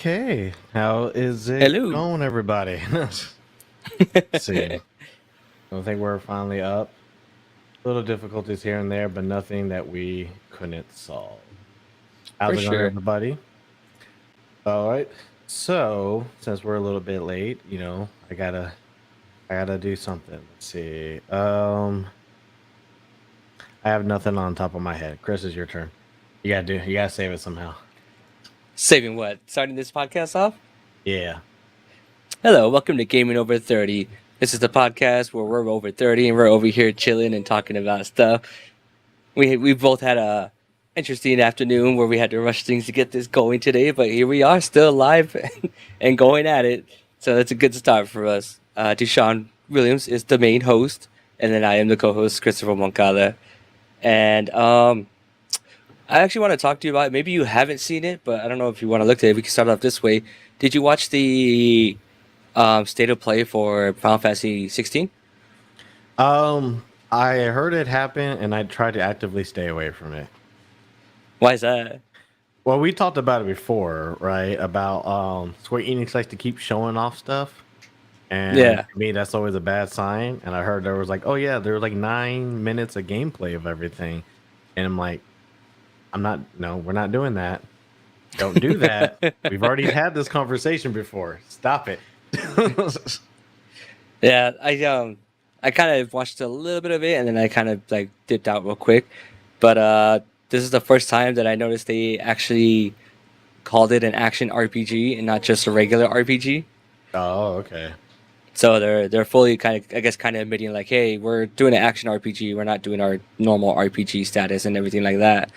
Okay, how is it Hello. going, everybody? Let's see. I think we're finally up. Little difficulties here and there, but nothing that we couldn't solve. For How's it going, sure. everybody? All right. So, since we're a little bit late, I gotta do something. Let's see. I have nothing on top of my head. Chris, is your turn. You gotta save it somehow. Saving what? Starting this podcast off? Yeah. Hello, welcome to Gaming Over 30. This is the podcast where we're over 30 and we're over here chilling and talking about stuff. We both had a interesting afternoon where we had to rush things to get this going today, but here we are still alive and going at it. So that's a good start for us. Deshaun Williams is the main host, and then I am the co-host, Christopher Moncada. And I actually want to talk to you about it. Maybe you haven't seen it, but I don't know if you want to look at it. We can start off this way. Did you watch the state of play for Final Fantasy 16? I heard it happen, and I tried to actively stay away from it. Why is that? Well, we talked about it before, right? About Square Enix likes to keep showing off stuff, and Yeah, to me, that's always a bad sign. And I heard there was like, oh yeah, there was like 9 minutes of gameplay of everything, and I'm like, I'm not. No, we're not doing that. Don't do that. We've already had this conversation before. Stop it. yeah. I kind of watched a little bit of it, and then I kind of like dipped out real quick. But this is the first time that I noticed they actually called it an action RPG and not just a regular RPG. Oh, okay. So they're fully kind of, I guess, kind of admitting like, hey, we're doing an action RPG. We're not doing our normal RPG status and everything like that.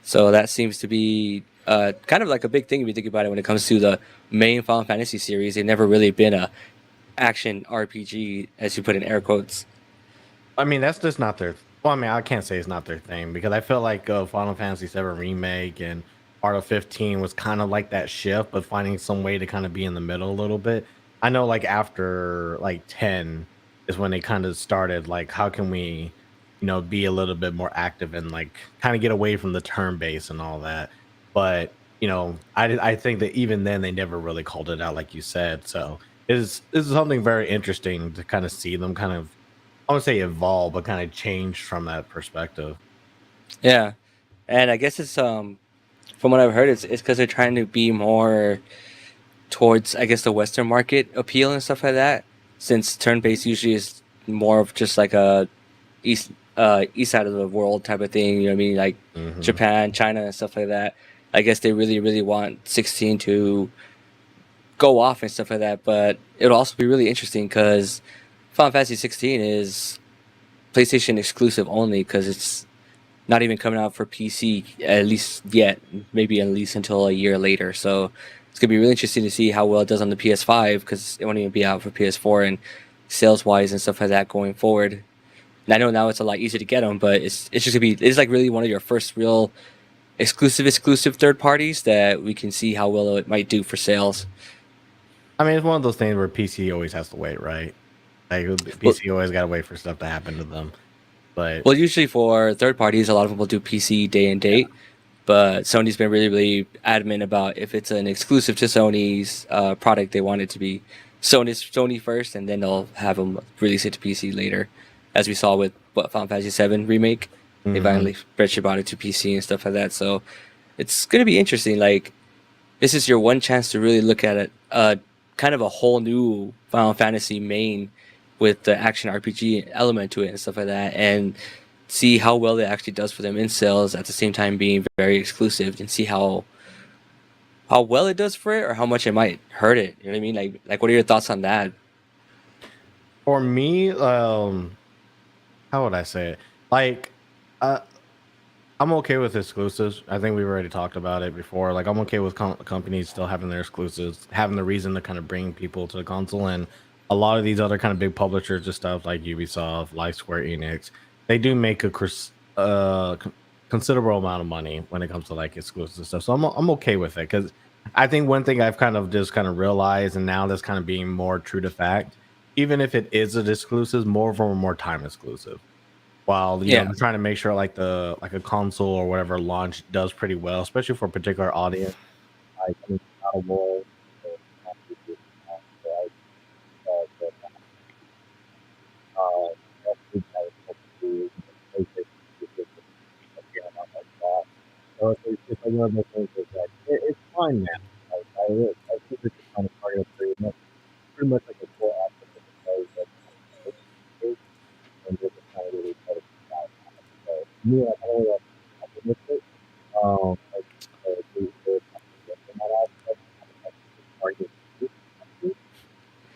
So that seems to be kind of like a big thing if you think about it when it comes to the main Final Fantasy series. They've never really been a action RPG, as you put in air quotes. I mean, that's just not their. Well, I mean, I can't say it's not their thing because I feel like Final Fantasy VII remake and Part of 15 was kind of like that shift, but finding some way to kind of be in the middle a little bit. I know, like after like 10 is when they kind of started like, how can we, be a little bit more active and like kind of get away from the turn base and all that. But I think that even then they never really called it out like you said. So is something very interesting to kind of see them kind of I would say evolve, but kind of change from that perspective. Yeah, and I guess it's from what I've heard, it's because they're trying to be more towards, I guess, the Western market appeal and stuff like that. Since turn based usually is more of just like a east side of the world type of thing. You know what I mean? Like Hmm. Japan, China, and stuff like that. I guess they really want 16 to go off and stuff like that. But it'll also be really interesting because Final Fantasy 16 is PlayStation exclusive only because it's not even coming out for PC at least yet. Maybe at least until a year later. So it's gonna be really interesting to see how well it does on the PS5 because it won't even be out for PS4 and sales wise and stuff like that going forward. And I know now it's a lot easier to get them, but it's just gonna be it's like really one of your first real exclusive third parties that we can see how well it might do for sales. I mean, it's one of those things where PC always has to wait, right? Like Well, PC always got to wait for stuff to happen to them. But well, usually for third parties, a lot of people do PC day and yeah, date, but Sony's been really adamant about if it's an exclusive to Sony's product, they want it to be Sony first, and then they'll have them release it to PC later, as we saw with what Final Fantasy VII remake. They hmm finally spread about it to PC and stuff like that. So it's gonna be interesting. Like this is your one chance to really look at it, kind of a whole new Final Fantasy main with the action RPG element to it and stuff like that, and see how well it actually does for them in sales at the same time being very exclusive, and see how well it does for it or how much it might hurt it. You know what I mean? Like what are your thoughts on that? for me, how would I say it? Like, uh, I'm okay with exclusives. I think we've already talked about it before. Like, I'm okay with companies still having their exclusives, having the reason to kind of bring people to the console. And a lot of these other kind of big publishers and stuff like Ubisoft, like Square Enix, they do make a considerable amount of money when it comes to like exclusive stuff. So I'm okay with it because I think one thing I've kind of just kind of realized, and now that's kind of being more true to fact, even if it is an exclusive, more of them are more time exclusive while Yeah, they're trying to make sure like a console or whatever launch does pretty well, especially for a particular audience. like I mean, God of War. So it's just like one of those things that's like it's fine now. I think this is kind of part of pretty much like a core aspect of the play that and just kind of really try to figure out. So to me, like, I don't really have to miss it. Like the in that aspect, target.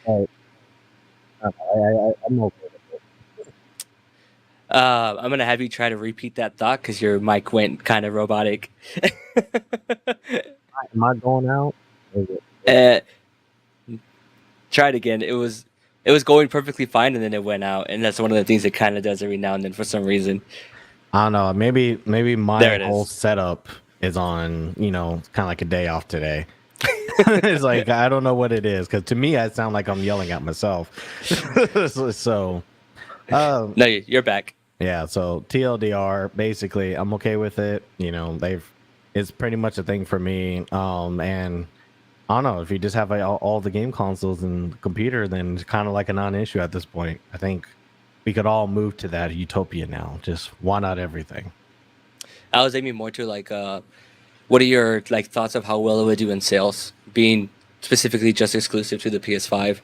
But I'm okay with it. I'm gonna have you try to repeat that thought because your mic went kind of robotic. Am I going out? Is it? Try it again. It was going perfectly fine, and then it went out, and that's one of the things it kind of does every now and then for some reason. I don't know. Maybe There my it whole is. setup is on, kind of like a day off today. It's like I don't know what it is because to me I sound like I'm yelling at myself. So, No, you're back. yeah. So TLDR, basically, I'm okay with it. It's pretty much a thing for me. And I don't know if you just have all the game consoles and the computer, then it's kind of like a non-issue at this point. I think we could all move to that utopia now. Just why not everything? I was aiming more to like, what are your like thoughts of how well it would do in sales, being specifically just exclusive to the PS5?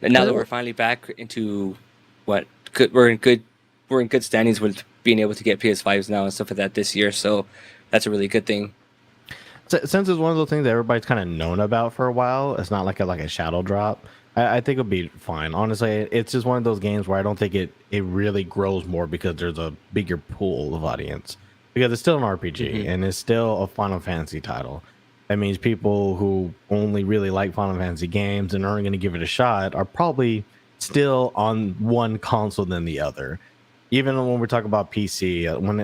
And now that we're finally back into what we're in good standings with being able to get PS5s now and stuff like that this year, so that's a really good thing. Since it's one of those things that everybody's kind of known about for a while, it's not like a shadow drop. I think it'll be fine. Honestly, it's just one of those games where I don't think it really grows more because there's a bigger pool of audience. Because it's still an RPG and it's still a Final Fantasy title. That means people who only really like Final Fantasy games and aren't going to give it a shot are probably still on one console than the other. Even when we're talking about PC, when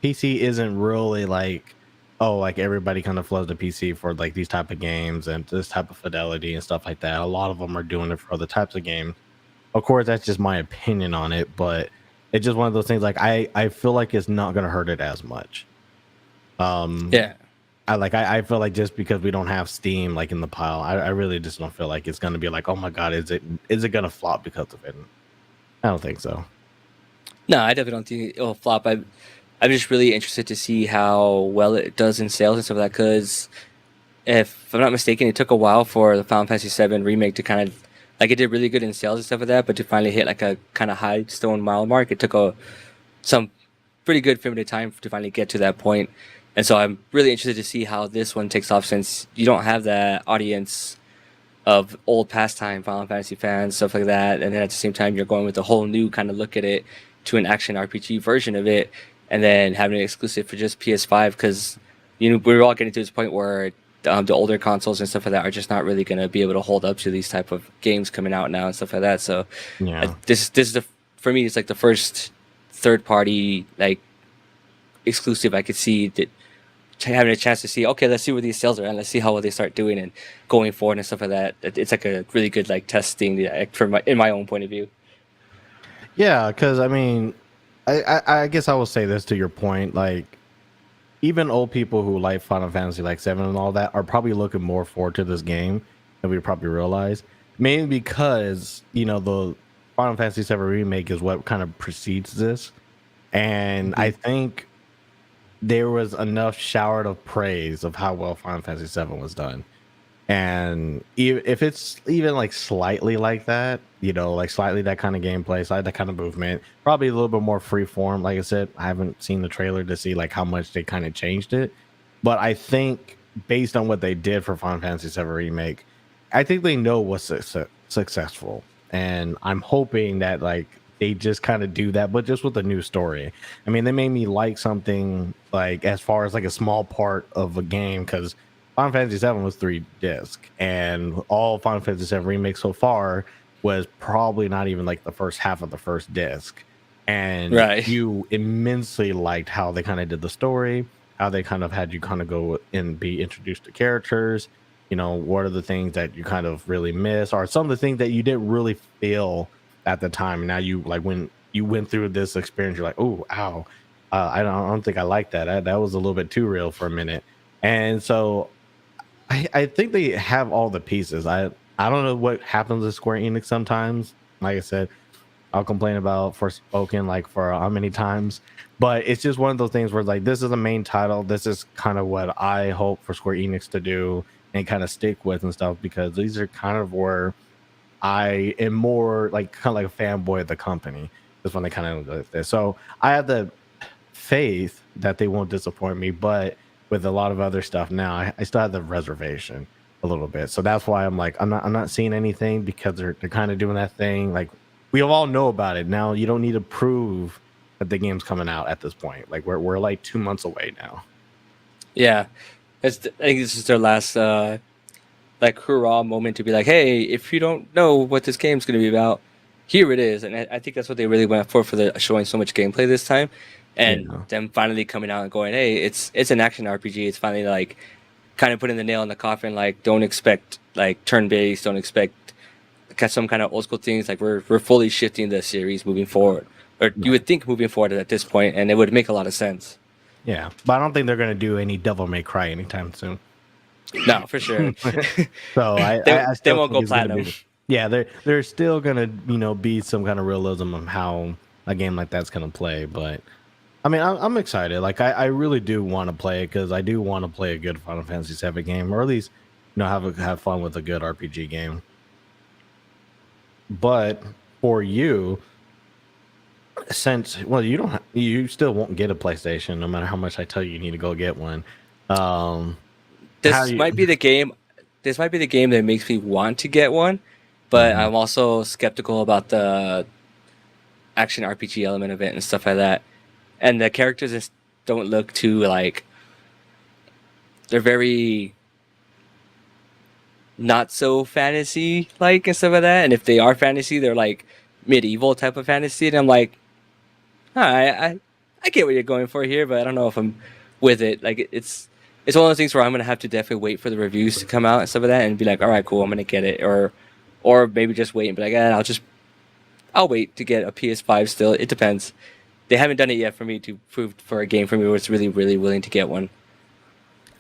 PC isn't really like, oh, like everybody kind of flows to PC for like these type of games and this type of fidelity and stuff like that. A lot of them are doing it for other types of games. Of course, that's just my opinion on it, but it's just one of those things. Like I feel like it's not going to hurt it as much. Yeah. I feel like just because we don't have Steam like in the pile, I really just don't feel like it's going to be like, oh my god, is it going to flop because of it? I don't think so. No, I definitely don't think it'll flop. I'm just really interested to see how well it does in sales and stuff like that. Because if I'm not mistaken, it took a while for the Final Fantasy VII remake to kind of like it did really good in sales and stuff like that, but to finally hit like a kind of high stone mile mark, it took some pretty good limited time to finally get to that point. And so I'm really interested to see how this one takes off since you don't have that audience of old pastime Final Fantasy fans, stuff like that, and then at the same time you're going with a whole new kind of look at it to an action RPG version of it, and then having it exclusive for just PS5 because we're all getting to this point where the older consoles and stuff like that are just not really going to be able to hold up to these type of games coming out now and stuff like that. So Yeah. this is for me it's like the first third party like exclusive I could see that having a chance to see, okay, let's see where these sales are and let's see how well they start doing and going forward and stuff like that. It's like a really good like testing in my own point of view. Yeah, because I mean, I guess I will say this to your point. Like, even old people who like Final Fantasy like 7 and all that are probably looking more forward to this game than we probably realize. Mainly because, the Final Fantasy 7 remake is what kind of precedes this. And I think there was enough showered of praise of how well Final Fantasy 7 was done. And if it's even like slightly like that, like slightly that kind of gameplay, slightly that kind of movement, probably a little bit more free form. Like I said, I haven't seen the trailer to see like how much they kind of changed it. But I think based on what they did for Final Fantasy 7 Remake, I think they know what's successful. And I'm hoping that like they just kind of do that, but just with a new story. I mean, they made me like something like as far as like a small part of a game because Final Fantasy 7 was 3 disc, and all Final Fantasy 7 Remake so far was probably not even like the first half of the first disc. And Right. you immensely liked how they kind of did the story, how they kind of had you kind of go and be introduced to characters. What are the things that you kind of really miss, or some of the things that you didn't really feel at the time. And now you like when you went through this experience, you're like, oh, ow, I don't think I like that. That was a little bit too real for a minute. And so I think they have all the pieces. I don't know what happens with Square Enix sometimes. Like I said, I'll complain about Forspoken like for how many times, but it's just one of those things where like this is the main title. This is kind of what I hope for Square Enix to do and kind of stick with and stuff, because these are kind of where I am more like kind of like a fanboy of the company. That's when they kind of like this. So I have the faith that they won't disappoint me, but with a lot of other stuff now, I still have the reservation a little bit. So that's why I'm like I'm not seeing anything, because they're kind of doing that thing. Like we all know about it now. You don't need to prove that the game's coming out at this point. Like we're like 2 months away now. Yeah, I think this is their last like hurrah moment to be like, hey, if you don't know what this game's going to be about, here it is. And I think that's what they really went for the showing so much gameplay this time, and Yeah. them finally coming out and going, hey, it's an action RPG. It's finally like kind of putting the nail in the coffin. Like, don't expect like turn based. Don't expect some kind of old school things. Like we're fully shifting the series moving forward, or you would think moving forward at this point, and it would make a lot of sense. Yeah, but I don't think they're gonna do any Devil May Cry anytime soon. No, for sure. So they, I they still won't think go it's gonna platinum. be. Yeah, they're still gonna be some kind of realism of how a game like that's gonna play. But I mean, I'm excited. Like I really do want to play it, because I do want to play a good Final Fantasy VII game, or at least have fun with a good RPG game. But for you, since you don't you still won't get a PlayStation no matter how much I tell you need to go get one. Um, how This you? might be the game. This might be the game that makes me want to get one, but Mhm. I'm also skeptical about the action RPG element of it and stuff like that. And the characters just don't look too like they're very not so fantasy like and stuff like that. And if they are fantasy, they're like medieval type of fantasy. And I'm like, I get what you're going for here, but I don't know if I'm with it. Like it's one of those things where I'm gonna have to definitely wait for the reviews to come out and stuff like that, and be like, all right, cool, I'm gonna get it, or maybe just wait and be like, I'll wait to get a PS5 still. It depends. They haven't done it yet for me to prove for a game for me where it's really really willing to get one.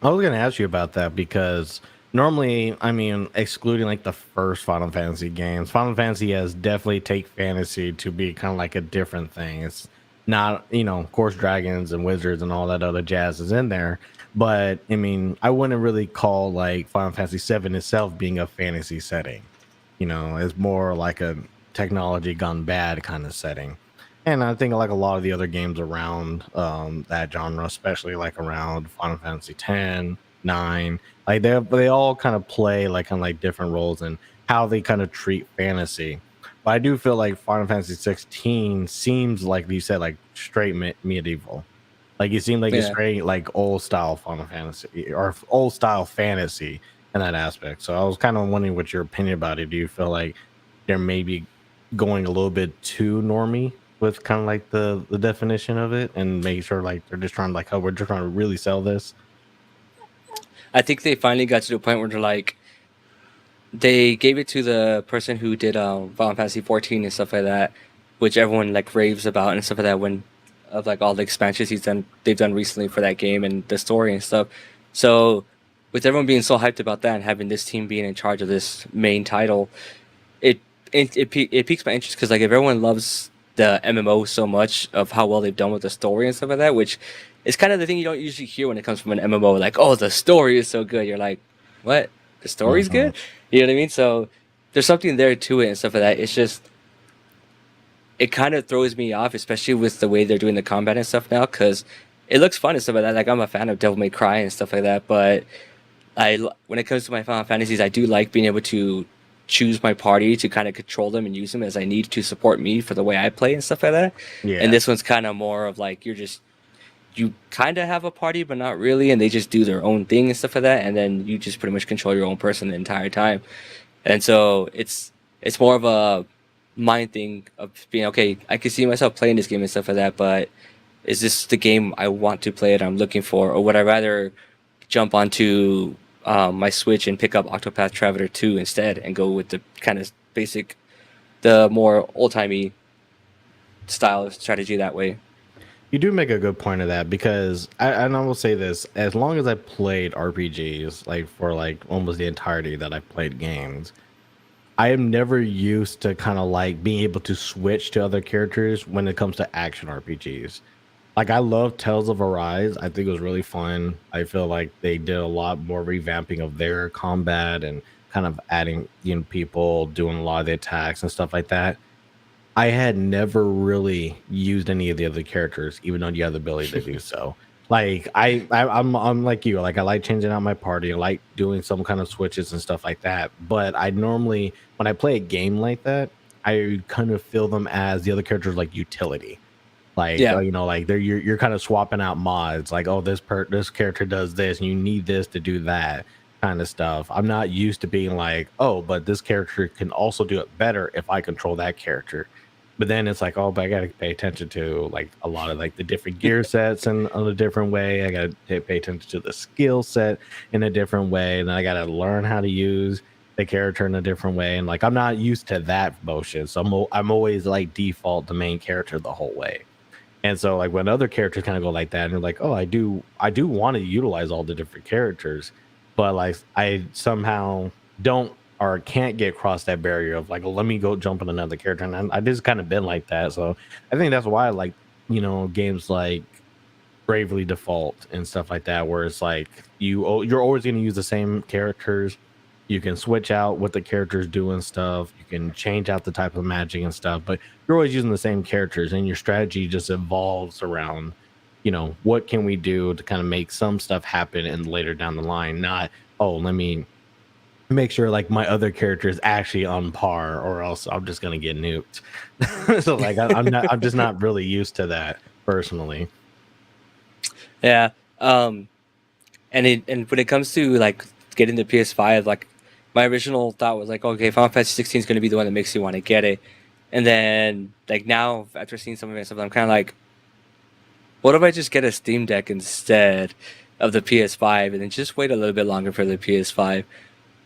I was gonna ask you about that, because normally, I mean, excluding like the first Final Fantasy games, Final Fantasy has definitely take fantasy to be kind of like a different thing. It's not, of course, dragons and wizards and all that other jazz is in there, but I mean, I wouldn't really call like Final Fantasy VII itself being a fantasy setting. It's more like a technology gone bad kind of setting. And I think like a lot of the other games around that genre, especially like around Final Fantasy 10, 9, like they all kind of play like kind of like different roles and how they kind of treat fantasy. But I do feel like Final Fantasy 16 seems like you said, like straight medieval. Like it seemed like a Yeah. straight like old style Final Fantasy or old style fantasy in that aspect. So I was kind of wondering what your opinion about it. Do you feel like they're maybe going a little bit too normy with kind of like the definition of it, and making sure like they're just trying to like, oh, we're just trying to really sell this? I think they finally got to the point where they're like, they gave it to the person who did Final Fantasy 14 and stuff like that, which everyone like raves about and stuff like that when of like all the expansions they've done recently for that game and the story and stuff. So with everyone being so hyped about that and having this team being in charge of this main title, it piques my interest, because like if everyone loves the MMO so much of how well they've done with the story and stuff like that, which is kind of the thing you don't usually hear when it comes from an MMO, like, oh, the story is so good. You're like, what? The story's Mhm. good? You know what I mean? So there's something there to it and stuff like that. It's just it kind of throws me off, especially with the way they're doing the combat and stuff now, because it looks fun and stuff like that. Like I'm a fan of Devil May Cry and stuff like that, but when it comes to my Final Fantasies, I do like being able to choose my party to kind of control them and use them as I need to support me for the way I play and stuff like that. Yeah. And this one's kind of more of like you kind of have a party, but not really, and they just do their own thing and stuff like that, and then you just pretty much control your own person the entire time. And so it's more of a mind thing of being okay. I can see myself playing this game and stuff like that, but is this the game I want to play? It I'm looking for, or would I rather jump onto my Switch and pick up Octopath Traveler 2 instead and go with the kind of the more old timey style of strategy that way? You do make a good point of that because and I will say this: as long as I played RPGs, like for like almost the entirety that I've played games, I am never used to kind of like being able to switch to other characters when it comes to action RPGs. Like I love Tales of Arise. I think it was really fun. I feel like they did a lot more revamping of their combat and kind of adding, people doing a lot of the attacks and stuff like that. I had never really used any of the other characters, even though you have the ability to do so. Like I'm like you. Like I like changing out my party. I like doing some kind of switches and stuff like that. But I normally, when I play a game like that, I kind of feel them as the other characters like utility. Like Yeah. like you're kind of swapping out mods. Like, oh, this character does this, and you need this to do that kind of stuff. I'm not used to being like, oh, but this character can also do it better if I control that character. But then it's like, oh, but I got to pay attention to like a lot of like the different gear sets in a different way. I got to pay attention to the skill set in a different way. And then I got to learn how to use the character in a different way. And like, I'm not used to that motion. So I'm always like default the main character the whole way. And so like when other characters kind of go like that and you're like, oh, I do want to utilize all the different characters, but like I somehow don't or can't get across that barrier of like, well, let me go jump on another character. And I just kind of been like that. So I think that's why I like, games like Bravely Default and stuff like that, where it's like you're always going to use the same characters. You can switch out what the characters do and stuff. You can change out the type of magic and stuff, but you're always using the same characters, and your strategy just evolves around, what can we do to kind of make some stuff happen and later down the line. Not, oh, let me make sure like my other character is actually on par, or else I'm just gonna get nuked. So like I'm just not really used to that personally. Yeah. And when it comes to like getting the PS5, like my original thought was like, okay, Final Fantasy 16 is going to be the one that makes you want to get it. And then like now after seeing some of it stuff, I'm kind of like, what if I just get a Steam Deck instead of the PS5 and then just wait a little bit longer for the PS5?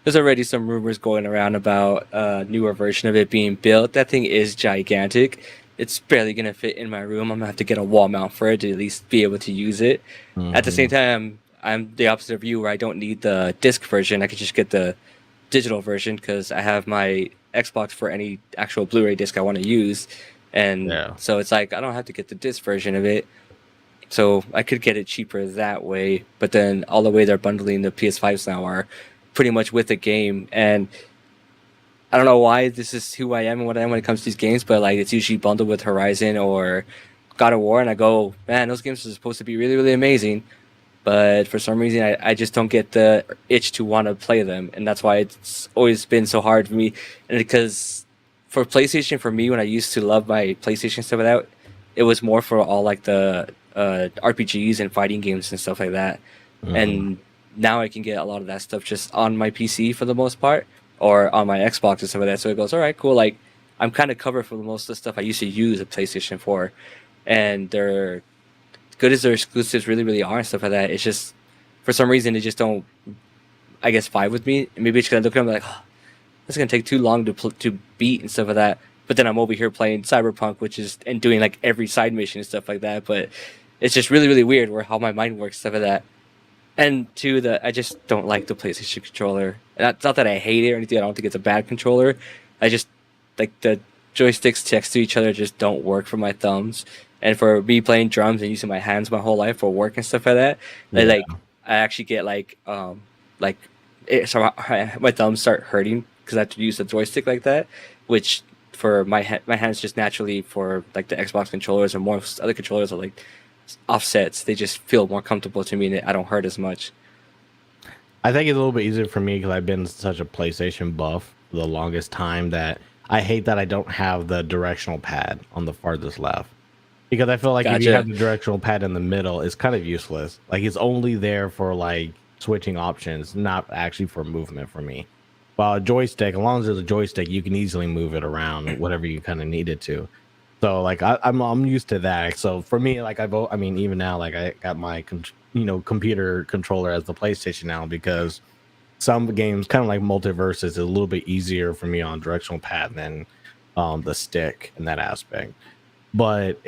There's already some rumors going around about a newer version of it being built. That thing is gigantic. It's barely gonna fit in my room. I'm gonna have to get a wall mount for it to at least be able to use it. At the same time, I'm the opposite of you, where I don't need the disc version. I could just get the digital version because I have my Xbox for any actual Blu-ray disc I want to use, and Yeah. so it's like I don't have to get the disc version of it. So I could get it cheaper that way. But then all the way they're bundling the PS5s now are pretty much with the game, and I don't know why this is who I am and what I am when it comes to these games, but like it's usually bundled with Horizon or God of War, and I go, man, those games are supposed to be really, really amazing, but for some reason I just don't get the itch to want to play them, and that's why it's always been so hard for me. And because for PlayStation, for me, when I used to love my PlayStation stuff without, it was more for all like the RPGs and fighting games and stuff like that, and now I can get a lot of that stuff just on my PC for the most part, or on my Xbox and stuff like that. So it goes, all right, cool. Like I'm kind of covered for most of the stuff I used to use a PlayStation for, and they're good as their exclusives really, really are and stuff like that. It's just for some reason they just don't, I guess, vibe with me. And maybe it's because I look at them like, oh, this is gonna take too long to beat and stuff like that. But then I'm over here playing Cyberpunk, which is and doing like every side mission and stuff like that. But it's just really, really weird where how my mind works, stuff like that. And two, I just don't like the PlayStation controller. And it's not that I hate it or anything. I don't think it's a bad controller. I just like the joysticks next to each other just don't work for my thumbs. And for me playing drums and using my hands my whole life for work and stuff like that, like I actually get so my thumbs start hurting because I have to use the joystick like that, which for my hands just naturally for like the Xbox controllers or most other controllers are like offsets. They just feel more comfortable to me and I don't hurt as much. I think it's a little bit easier for me because I've been such a PlayStation buff for the longest time that I hate that I don't have the directional pad on the farthest left. Because I feel like if you Gotcha. have the directional pad in the middle, it's kind of useless. Like it's only there for like switching options, not actually for movement for me. While a joystick, as long as there's a joystick, you can easily move it around whatever you kind of need it to. So like I'm used to that. So for me, like I mean even now like I got my computer controller as the PlayStation now because some games kind of like Multiverse is a little bit easier for me on directional pad than the stick in that aspect. But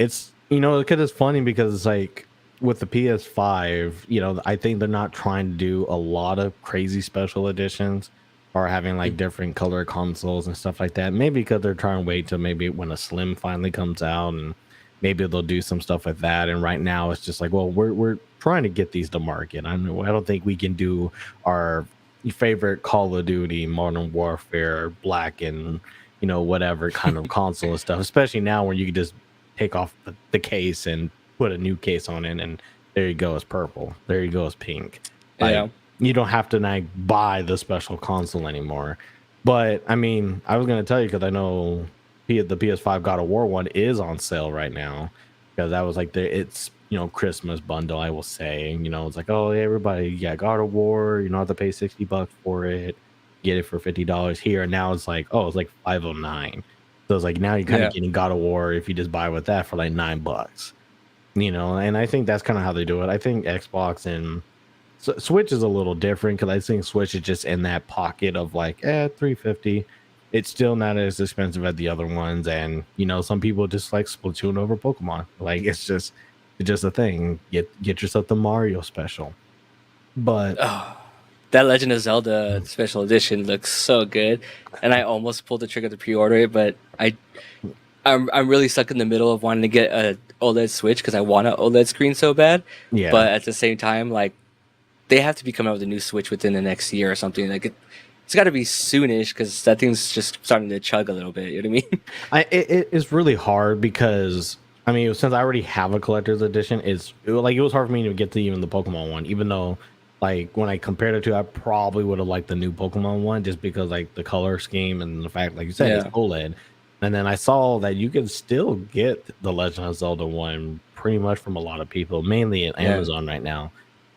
because it's funny because it's like with the PS5, I think they're not trying to do a lot of crazy special editions or having like Mhm. different color consoles and stuff like that. Maybe because they're trying to wait till maybe when a Slim finally comes out, and maybe they'll do some stuff with that. And right now it's just like, well, we're trying to get these to market. I don't think we can do our favorite Call of Duty, Modern Warfare, Black and whatever kind of console and stuff, especially now where you can just take off the case and put a new case on it, and there you go, it's purple. There you go, it's pink. Like Yeah. you don't have to like buy the special console anymore. But I mean, I was gonna tell you because I know the PS5 God of War one is on sale right now because that was like it's Christmas bundle. I will say, it's like, oh yeah, everybody, yeah, God of War, you don't have to pay $60 for it. Get it for $50 here, and now it's like, oh, it's like 509. So it's like now you're kind of Yeah. getting God of War if you just buy with that for like $9. And I think that's kind of how they do it. I think Xbox and Switch is a little different because I think Switch is just in that pocket of like, 350. It's still not as expensive as the other ones, and some people just like Splatoon over Pokemon. Like it's just a thing. Get yourself the Mario special, but Oh, that Legend of Zelda special edition looks so good, and I almost pulled the trigger to pre-order it, but I'm really stuck in the middle of wanting to get a OLED Switch because I want an OLED screen so bad, yeah, but at the same time, like they have to be coming out with a new Switch within the next year or something. Like it's got to be soonish because that thing's just starting to chug a little bit. You know what I mean? it's really hard because I mean, since I already have a collector's edition, it was hard for me to get to even the Pokemon one, even though like when I compared it to, I probably would have liked the new Pokemon one just because like the color scheme and the fact, like you said, it's Yeah. OLED. And then I saw that you can still get the Legend of Zelda one pretty much from a lot of people, mainly at Yeah. Amazon right now.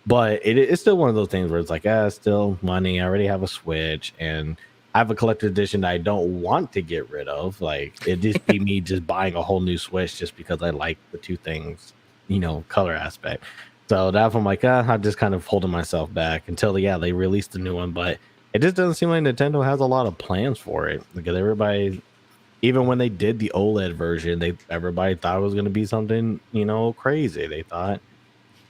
But it's still one of those things where it's like, still money. I already have a Switch, and I have a collector edition that I don't want to get rid of. Like it just be me just buying a whole new Switch just because I like the two things, color aspect. So that's why I'm like, I'm just kind of holding myself back until they release the new one. But it just doesn't seem like Nintendo has a lot of plans for it because everybody, even when they did the OLED version, everybody thought it was going to be something crazy. They thought,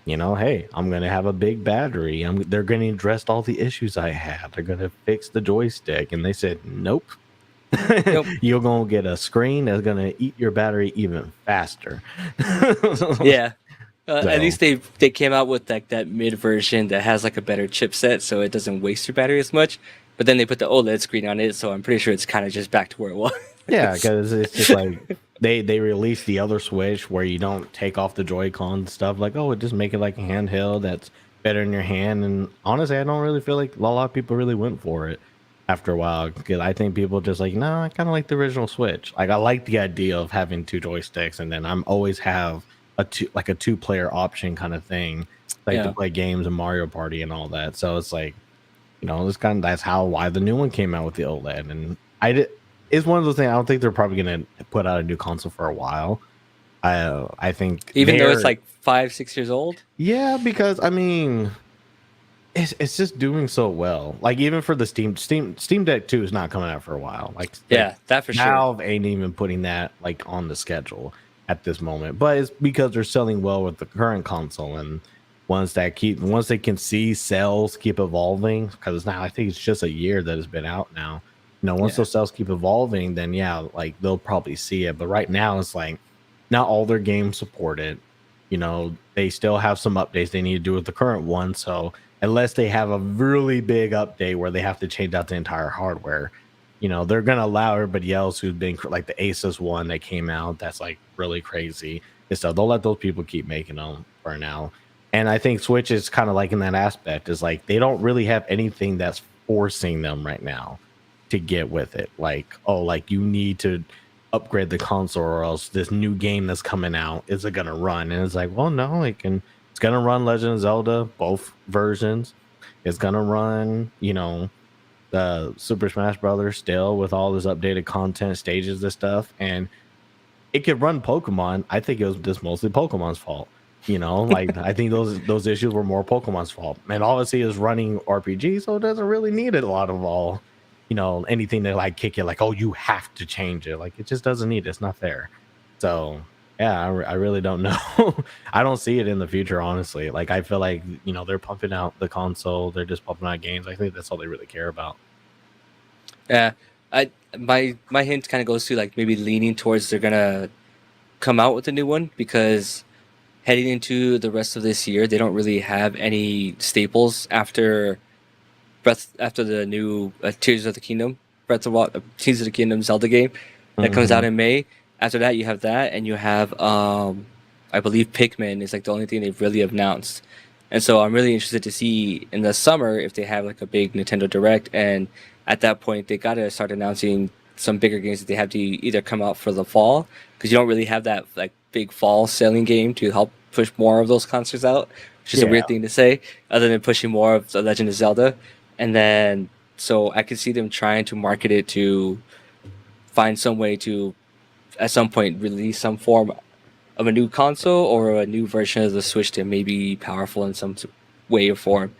hey, I'm gonna have a big battery. They're gonna address all the issues I had. They're gonna fix the joystick, and they said, nope. Nope. You're gonna get a screen that's gonna eat your battery even faster. Yeah. At So least they came out with like that mid version that has like a better chipset, so it doesn't waste your battery as much. But then they put the OLED screen on it, so I'm pretty sure it's kind of just back to where it was. yeah, because it's just like they released the other Switch where you don't take off the Joy-Con stuff. Like, oh, it just make it like a handheld that's better in your hand. And honestly, I don't really feel like a lot of people really went for it after a while because I think people just like, no, I kind of like the original Switch. Like, I like the idea of having two joysticks, and then I'm always have a two-player option kind of thing, like to Yeah. play games and Mario Party and all that. So it's like, it's kind of that's why the new one came out with the OLED, and it's one of those things. I don't think they're probably gonna put out a new console for a while. I think Even though it's like 5, 6 years old. yeah, because I mean it's just doing so well. Like even for the Steam Deck 2 is not coming out for a while. Like Yeah, that for sure. Valve ain't even putting that like on the schedule at this moment. But it's because they're selling well with the current console, and once they can see sales keep evolving, because now I think it's just a year that it's been out now. Once Yeah. those sales keep evolving, then yeah, like they'll probably see it. But right now it's like not all their games support it. They still have some updates they need to do with the current one. So unless they have a really big update where they have to change out the entire hardware, they're gonna allow everybody else who's been like the Asus one that came out that's like really crazy and stuff. They'll let those people keep making them for now. And I think Switch is kind of like in that aspect is like they don't really have anything that's forcing them right now to get with it. Like, oh, like you need to upgrade the console or else this new game that's coming out is it gonna run? And it's like, well, no, it's gonna run Legend of Zelda, both versions. It's gonna run, the Super Smash Brothers still with all this updated content, stages and stuff, and it could run Pokemon. I think it was just mostly Pokemon's fault. Like I think those issues were more Pokemon's fault. And obviously is running RPG, so it doesn't really need it a lot of all, anything to like kick it like, oh, you have to change it. Like it just doesn't need it. It's not there. So Yeah, I really don't know. I don't see it in the future, honestly. Like, I feel like, they're pumping out the console, they're just pumping out games. I think that's all they really care about. Yeah, I my hint kind of goes to like maybe leaning towards they're gonna come out with a new one because heading into the rest of this year, they don't really have any staples after the new Tears of the Kingdom, Tears of the Kingdom Zelda game that comes out Mhm. in May. After that, you have that, and you have I believe Pikmin is like the only thing they've really announced. And so I'm really interested to see in the summer if they have like a big Nintendo Direct, and at that point they gotta start announcing some bigger games that they have to either come out for the fall because you don't really have that like big fall selling game to help push more of those concerts out, which is a Yeah, weird thing to say, other than pushing more of the Legend of Zelda. And then so I could see them trying to market it to find some way to at some point release some form of a new console or a new version of the Switch that may be powerful in some way or form.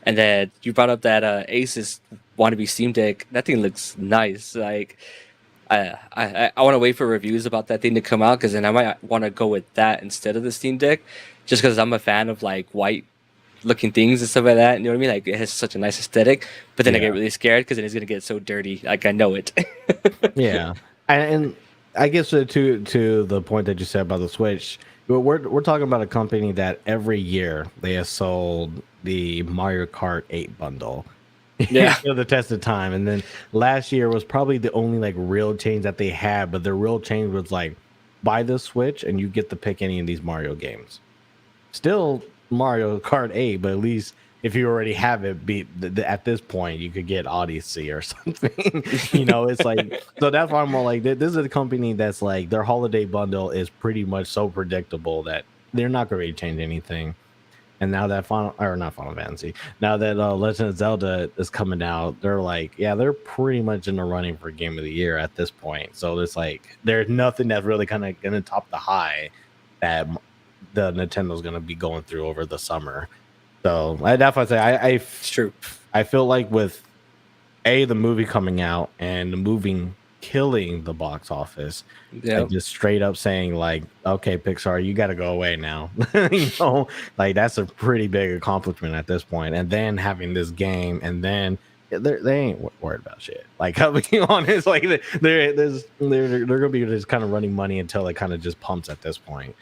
And then you brought up that Asus wannabe Steam Deck. That thing looks nice. Like I want to wait for reviews about that thing to come out because then I might want to go with that instead of the Steam Deck, just because I'm a fan of like white looking things and stuff like that. You know what I mean? Like it has such a nice aesthetic. But then I get yeah, really scared because then it's gonna get so dirty. Like I know it. yeah. And I guess to the point that you said about the Switch, we're talking about a company that every year they have sold the Mario Kart 8 bundle. Yeah. To the test of time. And then last year was probably the only like real change that they had, but the real change was like buy the Switch and you get to pick any of these Mario games. Still Mario Kart 8, but at least if you already have it, at this point you could get Odyssey or something. It's like, so that's why I'm more like this is a company that's like their holiday bundle is pretty much so predictable that they're not going to really change anything. And now that Final or not Final Fantasy, now that Legend of Zelda is coming out, they're like, yeah, they're pretty much in the running for Game of the Year at this point. So it's like there's nothing that's really kind of gonna top the high that the Nintendo's gonna be going through over the summer. So I definitely say It's true. I feel like with the movie coming out and the movie killing the box office, Yeah. like just straight up saying like, okay, Pixar, you got to go away now. Like that's a pretty big accomplishment at this point. And then having this game, and then they ain't worried about shit. Like I'll be honest, like they're gonna be just kind of running money until it kind of just pumps at this point.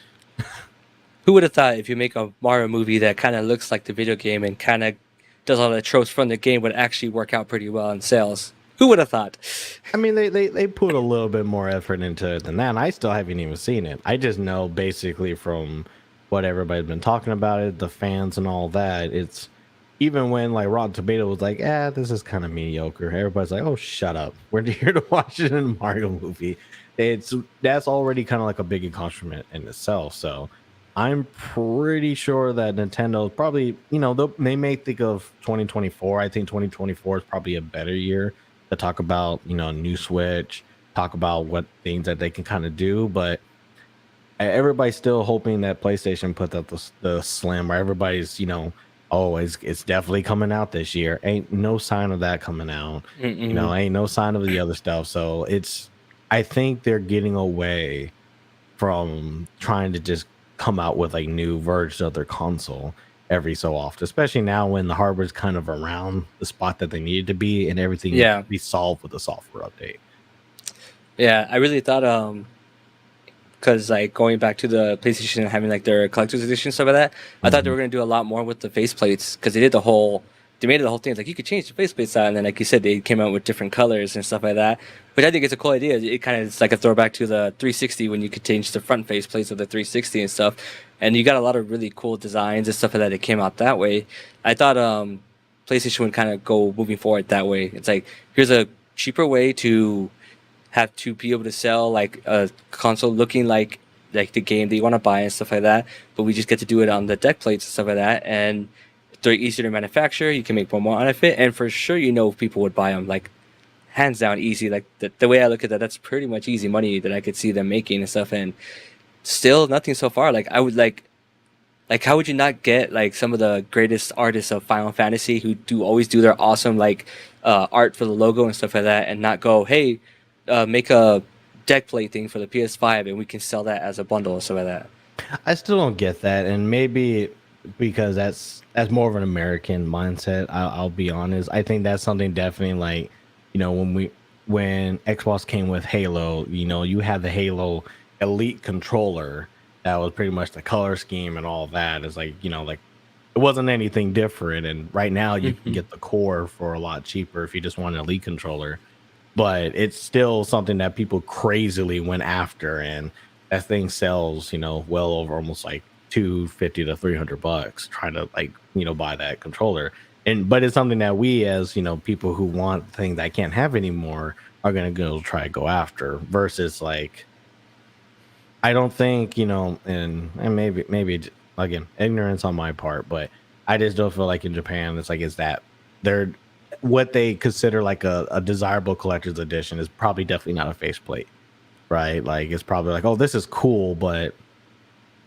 Who would have thought if you make a Mario movie that kind of looks like the video game and kind of does all the tropes from the game would actually work out pretty well in sales? Who would have thought? I mean, they put a little bit more effort into it than that. And I still haven't even seen it. I just know basically from what everybody's been talking about it, the fans and all that. It's even when like Rotten Tomato was like, this is kind of mediocre. Everybody's like, oh, shut up. We're here to watch it in a Mario movie. That's already kind of like a big accomplishment in itself. So I'm pretty sure that Nintendo probably, they may think of 2024. I think 2024 is probably a better year to talk about, new Switch, talk about what things that they can kind of do. But everybody's still hoping that PlayStation put out the Slim, or everybody's, oh, it's definitely coming out this year. Ain't no sign of that coming out. Mm-mm. Ain't no sign of the other stuff. So I think they're getting away from trying to just come out with like new versions of their console every so often, especially now when the hardware's kind of around the spot that they needed to be and everything needs Yeah, to be solved with a software update. yeah. I really thought because like going back to the PlayStation and having like their collector's edition stuff like that, I thought they Mhm. were gonna do a lot more with the faceplates because they made it the whole thing. It's like you could change the faceplates out, and then like you said, they came out with different colors and stuff like that. Which I think is a cool idea. It kind of is like a throwback to the 360 when you could change the front faceplates of the 360 and stuff. And you got a lot of really cool designs and stuff like that that came out that way. I thought PlayStation would kind of go moving forward that way. It's like here's a cheaper way to have to be able to sell like a console looking like the game that you want to buy and stuff like that. But we just get to do it on the deck plates and stuff like that, and they're easier to manufacture. You can make more out of it, and for sure, people would buy them. Like hands down, easy. Like the way I look at that, that's pretty much easy money that I could see them making and stuff. And still nothing so far. Like I would like how would you not get like some of the greatest artists of Final Fantasy who do always do their awesome like art for the logo and stuff like that, and not go, hey, make a deck plate thing for the PS5, and we can sell that as a bundle or something like that. I still don't get that, and maybe because that's more of an American mindset. I'll be honest. I think that's something definitely like, when Xbox came with Halo, you had the Halo Elite controller that was pretty much the color scheme and all that. It's like like it wasn't anything different. And right now you can get the core for a lot cheaper if you just want an Elite controller, but it's still something that people crazily went after, and that thing sells well over almost like $250 to $300 trying to buy that controller. But it's something that we, as people who want things that I can't have anymore, are gonna go after, versus like I don't think and maybe again, ignorance on my part, but I just don't feel like in Japan is that they're what they consider like a desirable collector's edition is probably definitely not a faceplate, right? Like it's probably like, oh, this is cool, but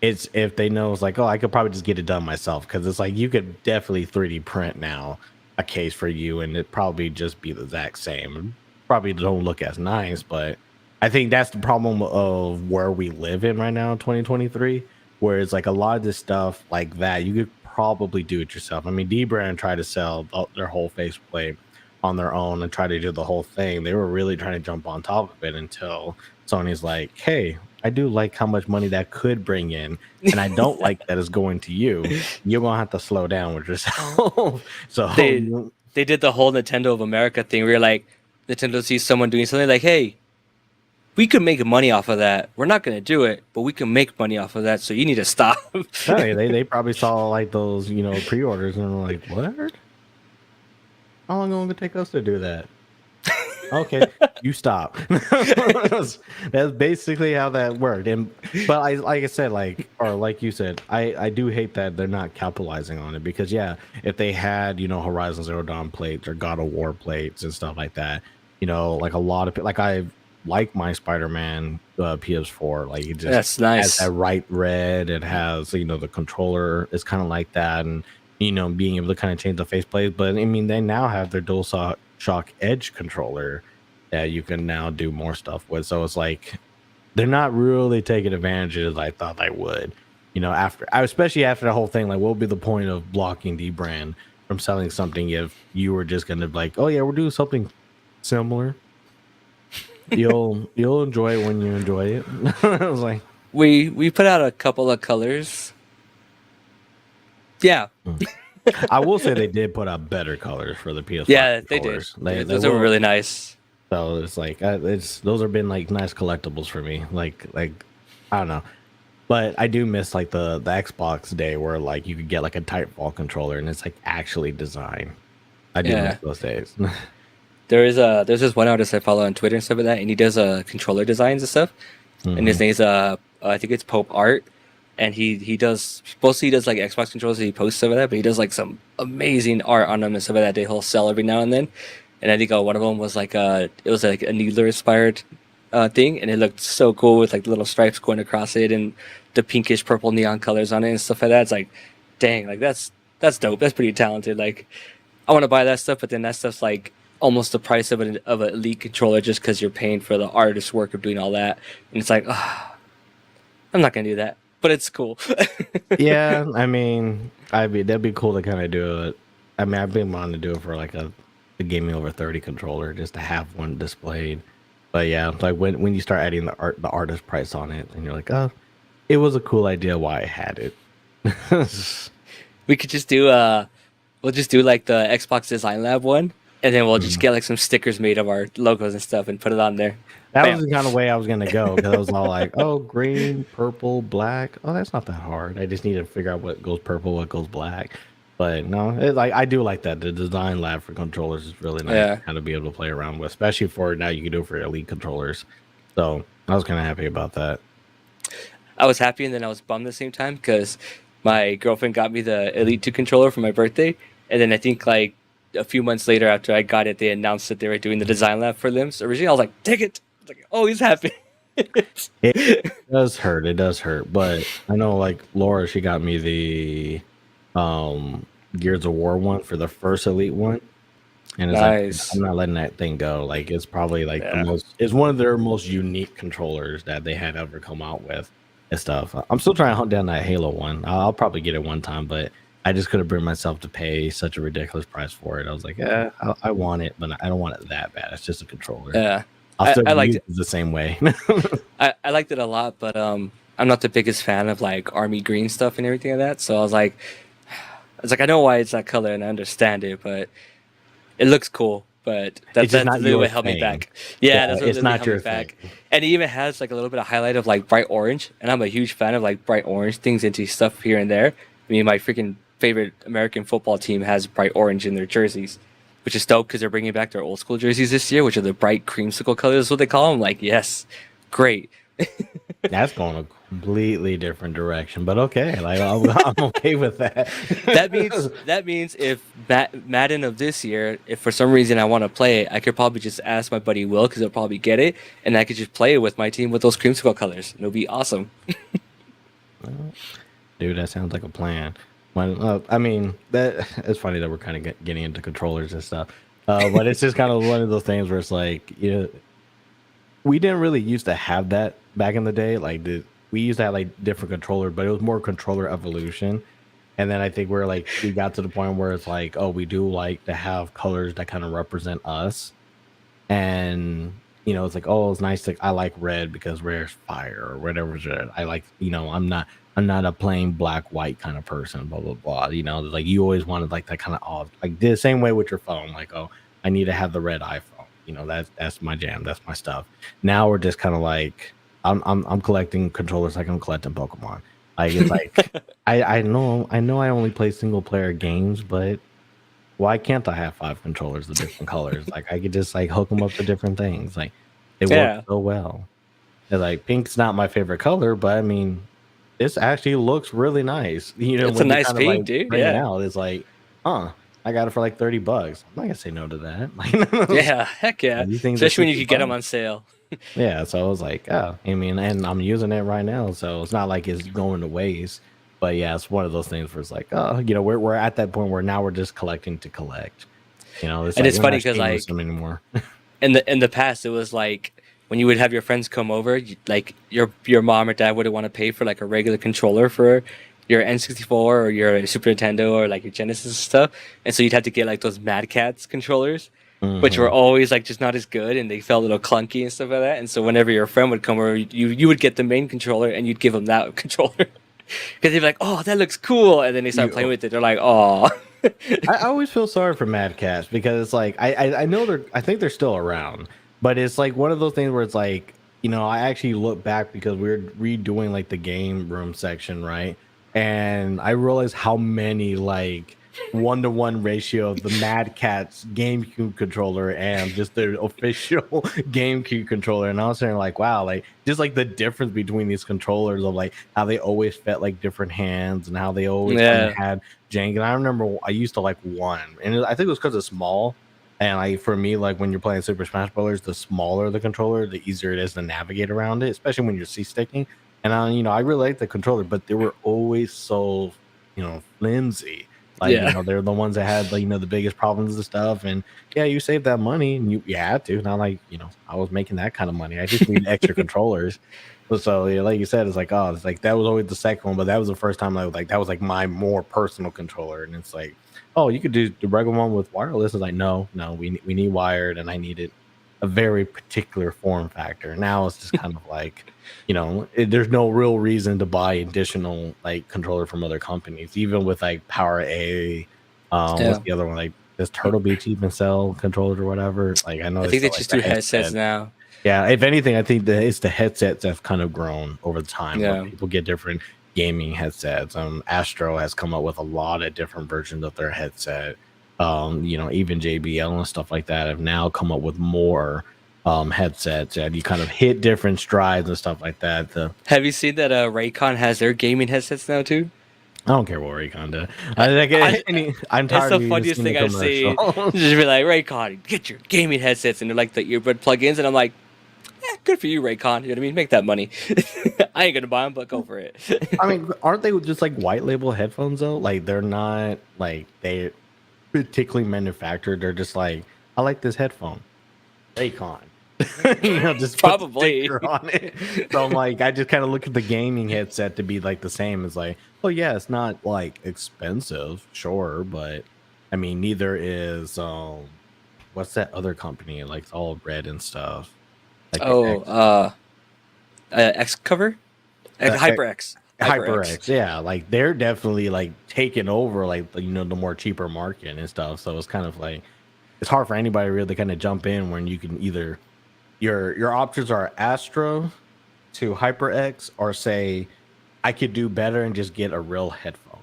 it's if they know it's like, oh, I could probably just get it done myself, because it's like you could definitely 3D print now a case for you, and it probably just be the exact same. Probably don't look as nice, but I think that's the problem of where we live in right now, 2023, where it's like a lot of this stuff like that you could probably do it yourself. I mean, Dbrand tried to sell their whole faceplate on their own and try to do the whole thing. They were really trying to jump on top of it until Sony's like, hey, I do like how much money that could bring in, and I don't like that it's going to you. You're gonna have to slow down with yourself. So They did the whole Nintendo of America thing where like Nintendo sees someone doing something like, hey, we could make money off of that. We're not going to do it, but we can make money off of that. So you need to stop. they probably saw like those, pre-orders, and were like, what? How long will it take us to do that? Okay, you stop. That's basically how that worked. But like I said, like you said, I do hate that they're not capitalizing on it, because if they had Horizon Zero Dawn plates or God of War plates and stuff like that, like a lot of like I like my Spider-Man PS4, like it just That's nice. has that right red. It has the controller is kind of like that, and being able to kind of change the faceplate. But I mean, they now have their DualShock Edge controller that you can now do more stuff with. So it's like they're not really taking advantage as I thought they would. Especially after the whole thing, like what would be the point of blocking Dbrand from selling something if you were just gonna be like, oh yeah, we're doing something similar. You'll enjoy it when you enjoy it. I was like, we put out a couple of colors. Yeah. I will say they did put out better colors for the PS5. Yeah, they did. Those are really nice. So it's like those have been like nice collectibles for me. Like I don't know, but I do miss like the Xbox day where like you could get like a Titanfall controller and it's like actually designed. I do miss those days. There's this one artist I follow on Twitter and stuff like that, and he does controller designs and stuff. And his name's I think it's Pope Art, and he does mostly like Xbox controllers. He posts stuff like that, but he does like some amazing art on them and stuff like that. He'll sell every now and then. And I think one of them was like it was like a Needler inspired thing, and it looked so cool with like little stripes going across it and the pinkish purple neon colors on it and stuff like that. It's like, dang, like that's dope. That's pretty talented. Like I want to buy that stuff, but then that stuff's like almost the price of an Elite controller just because you're paying for the artist's work of doing all that. And it's like, I'm not gonna do that, but it's cool. Yeah, I mean, that'd be cool to kind of do it. I mean, I've been wanting to do it for like a gaming over 30 controller just to have one displayed. But yeah, like when you start adding the artist price on it, and you're like, oh, it was a cool idea why I had it. We could just do we'll just do like the Xbox Design Lab one. And then we'll just get like some stickers made of our logos and stuff and put it on there. That was the kind of way I was gonna go, because I was all like, "Oh, green, purple, black. Oh, that's not that hard. I just need to figure out what goes purple, what goes black." But no, I do like that. The design lab for controllers is really nice to kind of be able to play around with, especially for now you can do it for Elite controllers. So I was kind of happy about that. I was happy, and then I was bummed at the same time because my girlfriend got me the Elite 2 controller for my birthday, and then I think like a few months later after I got it, they announced that they were doing the design lab for them. So originally I was like, take it. I was like, oh, he's happy. It does hurt. It does hurt. But I know like Laura, she got me the Gears of War one for the first Elite one. And it's like Nice. I'm not letting that thing go. Like it's probably like the Yeah. most. It's one of their most unique controllers that they had ever come out with and stuff. I'm still trying to hunt down that Halo one. I'll probably get it one time, but I just couldn't bring myself to pay such a ridiculous price for it. I was like, yeah, I want it, but I don't want it that bad. It's just a controller. Yeah. I'll I, still I liked use it. it the same way. I liked it a lot, but I'm not the biggest fan of like army green stuff and everything like that. So I was like, I know why it's that color and I understand it, but it looks cool. But It's just that's not literally your what held me thing. back. Yeah, that's what It's literally not held your me back. thing. And it even has like a little bit of highlight of like bright orange, and I'm a huge fan of like bright orange things into stuff here and there. I mean, my freaking favorite American football team has bright orange in their jerseys, which is dope because they're bringing back their old school jerseys this year, which are the bright creamsicle colors, is what they call them. Like, yes, great. That's going a completely different direction, but okay. Like I'm okay with that. That means if Madden of this year, if for some reason I want to play it, I could probably just ask my buddy Will because he'll probably get it, and I could just play it with my team with those creamsicle colors. It'll be awesome. Dude, that sounds like a plan. When I mean, that it's funny that we're kind of getting into controllers and stuff, but it's just kind of one of those things where it's like, we didn't really used to have that back in the day. Like we used to have like different controller, but it was more controller evolution. And then I think we got to the point where it's like, oh, we do like to have colors that kind of represent us. And it's like, oh, it's nice to I like red because red's fire or whatever's red. I like, I'm not a plain black white kind of person, blah blah blah. Like you always wanted like that kind of odd, like the same way with your phone, like, oh, I need to have the red iPhone. That's my jam, that's my stuff. Now we're just kind of like I'm collecting controllers like I'm collecting Pokemon. Like it's like I know I only play single player games, but why can't I have 5 controllers of different colors? Like I could just like hook them up to different things. Like it works Yeah, so well. And, like pink's not my favorite color, but I mean, this actually looks really nice. it's a When you nice kind of like pink, dude. bring it Yeah, out, it's like, huh, I got it for like $30. I'm not gonna say no to that. Like, yeah, heck yeah. these things are Especially when you 60 could get them bucks. on sale. Yeah, so I was like, oh, I mean, and I'm using it right now, so it's not like it's going to waste. But yeah, it's one of those things where it's like, oh, we're at that point where now we're just collecting to collect. It's And like it's we're funny not because shameless like anymore. in the past it was like when you would have your friends come over, like your mom or dad wouldn't want to pay for like a regular controller for your N64 or your Super Nintendo or like your Genesis and stuff, and so you'd have to get like those Mad Cats controllers, which were Hmm. always like just not as good and they felt a little clunky and stuff like that. And so whenever your friend would come over, you would get the main controller and you'd give them that controller because they'd be like, "Oh, that looks cool," and then they start playing You, with it. They're like, "Oh, I always feel sorry for Mad Cats because it's like I know I think they're still around, but it's like one of those things where it's like I actually look back because we are redoing like the game room section, right? And I realized how many like 1-to-1 ratio of the Mad Catz GameCube controller and just the official GameCube controller. And I was saying like, wow, like just like the difference between these controllers of like how they always fit like different hands and how they always kind of yeah, had jank. And I remember I used to like one, and I think it was because it's small. And like for me, like when you're playing Super Smash Brothers, the smaller the controller, the easier it is to navigate around it, especially when you're C-sticking. And I really like the controller, but they were always so flimsy. Like yeah." they're the ones that had like the biggest problems and stuff. And yeah, you save that money, and you had to. Not like I was making that kind of money. I just need extra controllers. So yeah, like you said, it's like, oh, it's like that was always the second one, but that was the first time I was like that was like my more personal controller. And it's like, oh, you could do the regular one with wireless. It's like, no, we need wired, and I needed a very particular form factor. Now it's just kind of like, there's no real reason to buy additional like controller from other companies, even with like Power A. What's Yeah. the other one? Like, does Turtle Beach even sell controllers or whatever? Like, I know I they think they sell like just the do headsets headset. now. Yeah, if anything, I think that it's the headsets that have kind of grown over the time where Yeah. people get different gaming headsets. Astro has come up with a lot of different versions of their headset. Even JBL and stuff like that have now come up with more headsets, and you kind of hit different strides and stuff like that. Have you seen that Raycon has their gaming headsets now too? I don't care what Raycon does. I, I'm it's tired the of even funniest seeing the thing I've seen. commercial. Just be like, Raycon, get your gaming headsets, and they're like the earbud plugins, and I'm like, good for you, Raycon. You know what I mean? Make that money. I ain't gonna buy them, but go for it. I mean, aren't they just like white label headphones though? Like they're not like they're particularly manufactured. They're just like, I like this headphone, Raycon. Just put the Probably. sticker on it. So I'm like, I just kind of look at the gaming headset to be like the same as like, oh yeah, it's not like expensive, sure, but I mean, neither is what's that other company? Like it's all red and stuff. Like the Oh, X cover, Uh, HyperX. HyperX, yeah, like they're definitely like taking over like the more cheaper market and stuff. So it's kind of like it's hard for anybody really to kind of jump in when you can either your options are Astro to HyperX or say I could do better and just get a real headphone.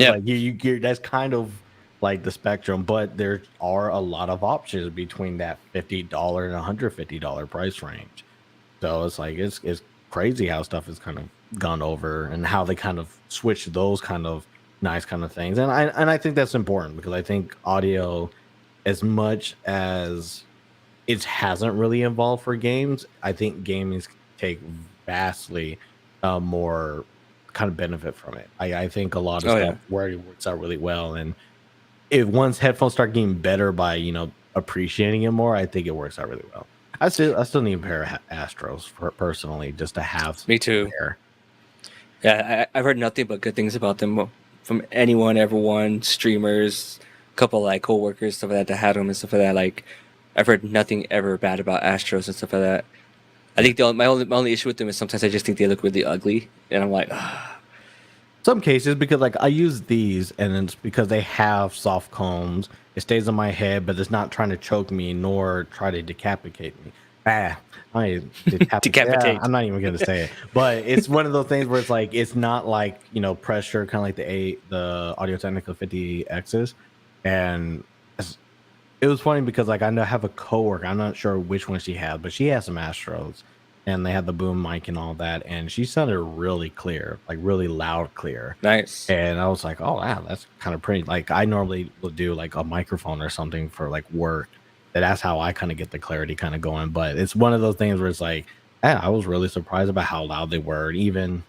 Yeah. Like you that's kind of like the spectrum, but there are a lot of options between that $50 and $150 price range. So it's like it's crazy how stuff has kind of gone over and how they kind of switch those kind of nice kind of things. And I think that's important because I think audio, as much as it hasn't really evolved for games, I think gaming take vastly more kind of benefit from it. I think a lot of Oh, stuff where it works out really well. And if once headphones start getting better by appreciating it more, I think it works out really well. I still need a pair of Astros personally just to have. Me too. Pair. Yeah, I've heard nothing but good things about them from anyone, everyone, streamers, a couple like coworkers, stuff like that had them and stuff like that. Like, I've heard nothing ever bad about Astros and stuff like that. I think my only issue with them is sometimes I just think they look really ugly, and I'm like, Some cases because like I use these and it's because they have soft combs. It stays on my head, but it's not trying to choke me nor try to decapitate me. I Decapitate. Yeah, I'm not even gonna say it, but it's one of those things where it's like it's not like pressure, kind of like the Audio Technica 50Xs, and it was funny because like I have a coworker. I'm not sure which one she had, but she has some Astros, and they had the boom mic and all that, and she sounded really clear, like really loud, clear. nice. And I was like, oh wow, that's kind of pretty. Like I normally would do like a microphone or something for like work. That's how I kind of get the clarity kind of going. But it's one of those things where it's like, yeah, I was really surprised about how loud they were. And even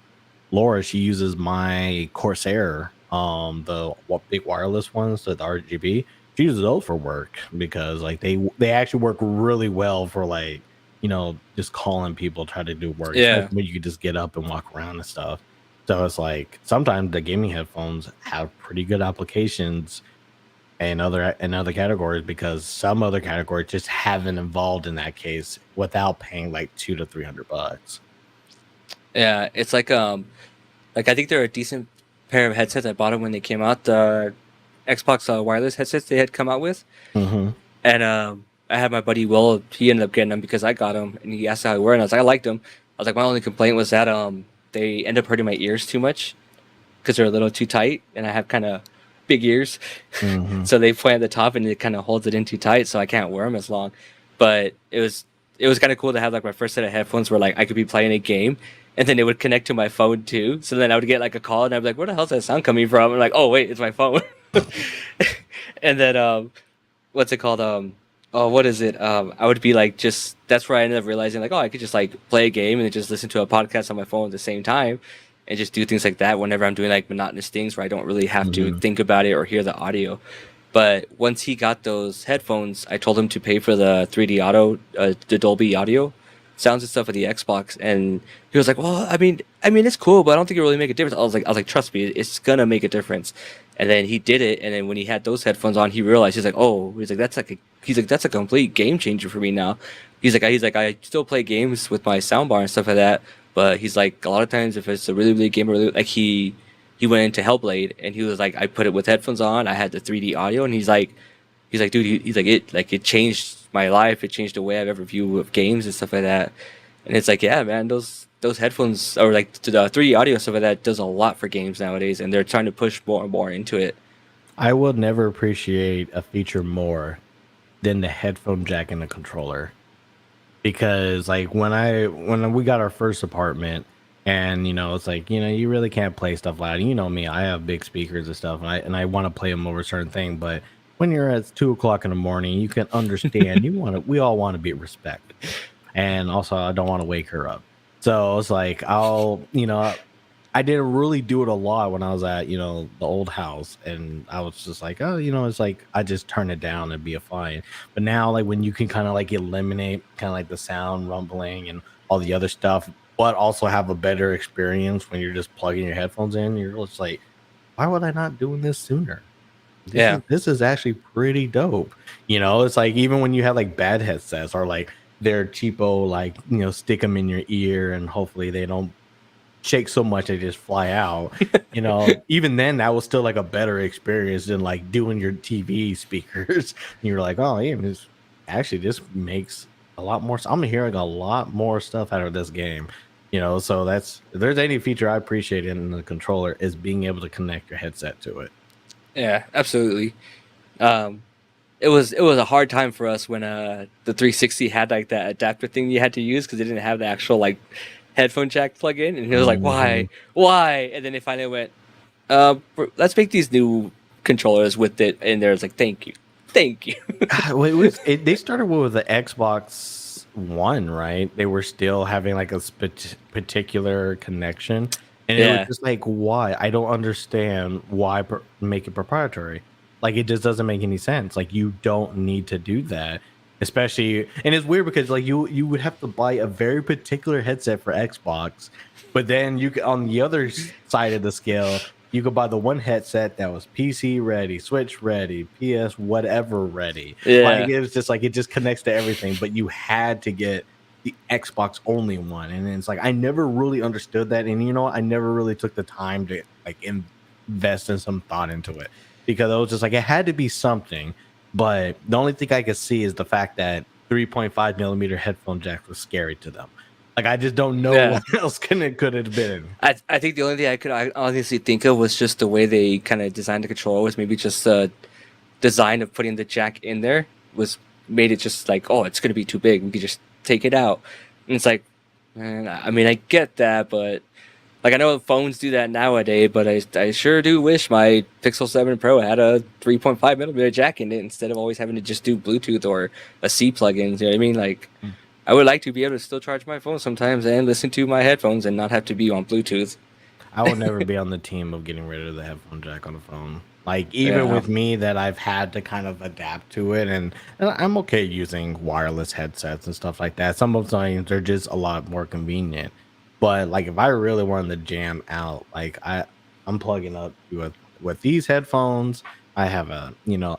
Laura, she uses my Corsair, the big wireless ones, the RGB. She uses those for work because like they actually work really well for like just calling people, try to do work. Yeah. When you can just get up and walk around and stuff. So it's like sometimes the gaming headphones have pretty good applications in other categories because some other categories just haven't evolved in that case without paying like $200 to $300. Yeah, it's like I think they're a decent pair of headsets. I bought them when they came out. The Xbox wireless headsets they had come out with, Mm-hmm. and I had my buddy Will. He ended up getting them because I got them, and he asked how they were, and I was like, I liked them. I was like, my only complaint was that they end up hurting my ears too much because they're a little too tight, and I have kind of big ears, Mm-hmm. so they point at the top and it kind of holds it in too tight, so I can't wear them as long. But it was kind of cool to have like my first set of headphones where like I could be playing a game. And then it would connect to my phone too. So then I would get like a call and I'd be like, where the hell's that sound coming from? I'm like, oh wait, it's my phone. And then what's it called? Oh, what is it? I would be like that's where I ended up realizing like, oh, I could just like play a game and then just listen to a podcast on my phone at the same time and just do things like that whenever I'm doing like monotonous things where I don't really have to think about it or hear the audio. But once he got those headphones, I told him to pay for the 3D audio, the Dolby audio sounds and stuff of the Xbox, and he was like, "Well, I mean, it's cool, but I don't think it really make a difference." I was like, "Trust me, it's gonna make a difference." And then he did it, and then when he had those headphones on, he realized he's like, "That's a complete game changer for me now." He's like, I still play games with my soundbar and stuff like that, but he's like, a lot of times if it's a really really game, really like he went into Hellblade, and he was like, I put it with headphones on, I had the 3D audio, and he's like, dude, it changed my life. It changed the way I've ever viewed of games and stuff like that. And it's like, yeah, man, those headphones or like the 3D audio stuff like that does a lot for games nowadays, and they're trying to push more and more into it. I will never appreciate a feature more than the headphone jack and the controller, because like when we got our first apartment, and it's like you really can't play stuff loud. Me, I have big speakers and stuff, and I want to play them over a certain thing, but when you're at 2 o'clock in the morning, you can understand we all want to be respected, and also I don't want to wake her up. So it's like I I didn't really do it a lot when I was at, the old house, and I was just like, oh, it's like I just turn it down and be fine. But now, like when you can kind of like eliminate kind of like the sound rumbling and all the other stuff, but also have a better experience when you're just plugging your headphones in, you're just like, why would I not doing this sooner? This Yeah. is this is actually pretty dope. It's like even when you have like bad headsets or like they're cheapo, like stick them in your ear and hopefully they don't shake so much they just fly out. Even then that was still like a better experience than like doing your TV speakers. And you're like, oh yeah, this makes a lot more. I'm hearing a lot more stuff out of this game. So that's if there's any feature I appreciate in the controller is being able to connect your headset to it. Yeah, absolutely. Um, it was a hard time for us when the 360 had like that adapter thing you had to use because it didn't have the actual like headphone jack plug in, and it was like, Mhm. why? And then they finally went, let's make these new controllers with it, and there's like, thank you. Well, they started with the Xbox One, right? They were still having like a particular connection, and it was Yeah, just like, why? I don't understand why make it proprietary. Like it just doesn't make any sense. Like you don't need to do that, especially. And it's weird because like you would have to buy a very particular headset for Xbox, but then on the other side of the scale you could buy the one headset that was PC ready, Switch ready, PS whatever ready. Like yeah, it was just like it just connects to everything, but you had to get the Xbox only one. And it's like I never really understood that. And I never really took the time to like invest in some thought into it because I was just like it had to be something. But the only thing I could see is the fact that 3.5 millimeter headphone jack was scary to them. Like I just don't know yeah. what else could have been. I think the only thing I honestly think of was just the way they kind of designed the controller was maybe just the design of putting the jack in there was made it just like, oh, it's gonna be too big. We could just take it out, and it's like, I mean, I get that, but like I know phones do that nowadays, but I sure do wish my Pixel 7 Pro had a 3.5 millimeter jack in it instead of always having to just do Bluetooth or a C plug-in. You know what I mean? Like, I would like to be able to still charge my phone sometimes and listen to my headphones and not have to be on Bluetooth. I would never be on the team of getting rid of the headphone jack on the phone. Like even Yeah, with me, that I've had to kind of adapt to it, and I'm okay using wireless headsets and stuff like that. Some of the times they're just a lot more convenient. But like if I really wanted to jam out, like I'm plugging up with these headphones. I have a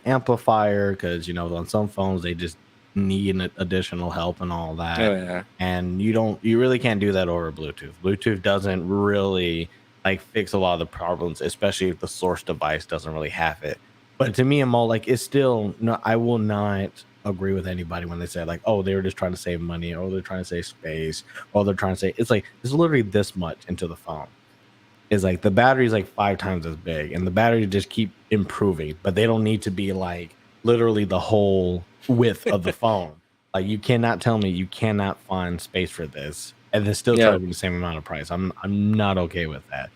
amplifier because on some phones they just need an additional help and all oh that, yeah, and you really can't do that over Bluetooth. Bluetooth doesn't really like fix a lot of the problems, especially if the source device doesn't really have it. But to me, I'm all like, it's still no. I will not agree with anybody when they say like, oh, they were just trying to save money, or they're trying to save space, or they're trying to say it's like it's literally this much into the phone. Is like the battery is like 5 times as big, and the battery just keep improving, but they don't need to be like literally the whole width of the phone. Like you cannot tell me you cannot find space for this and then still yeah, charge me the same amount of price. I'm not okay with that.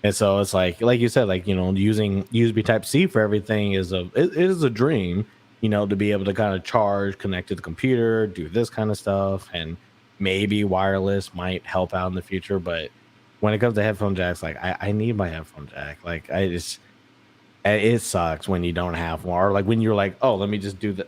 And so it's like you said, like using USB Type C for everything it is a dream, to be able to kind of charge, connect to the computer, do this kind of stuff, and maybe wireless might help out in the future. But when it comes to headphone jacks, like I need my headphone jack. Like it sucks when you don't have one, or like when you're like, oh, let me just do the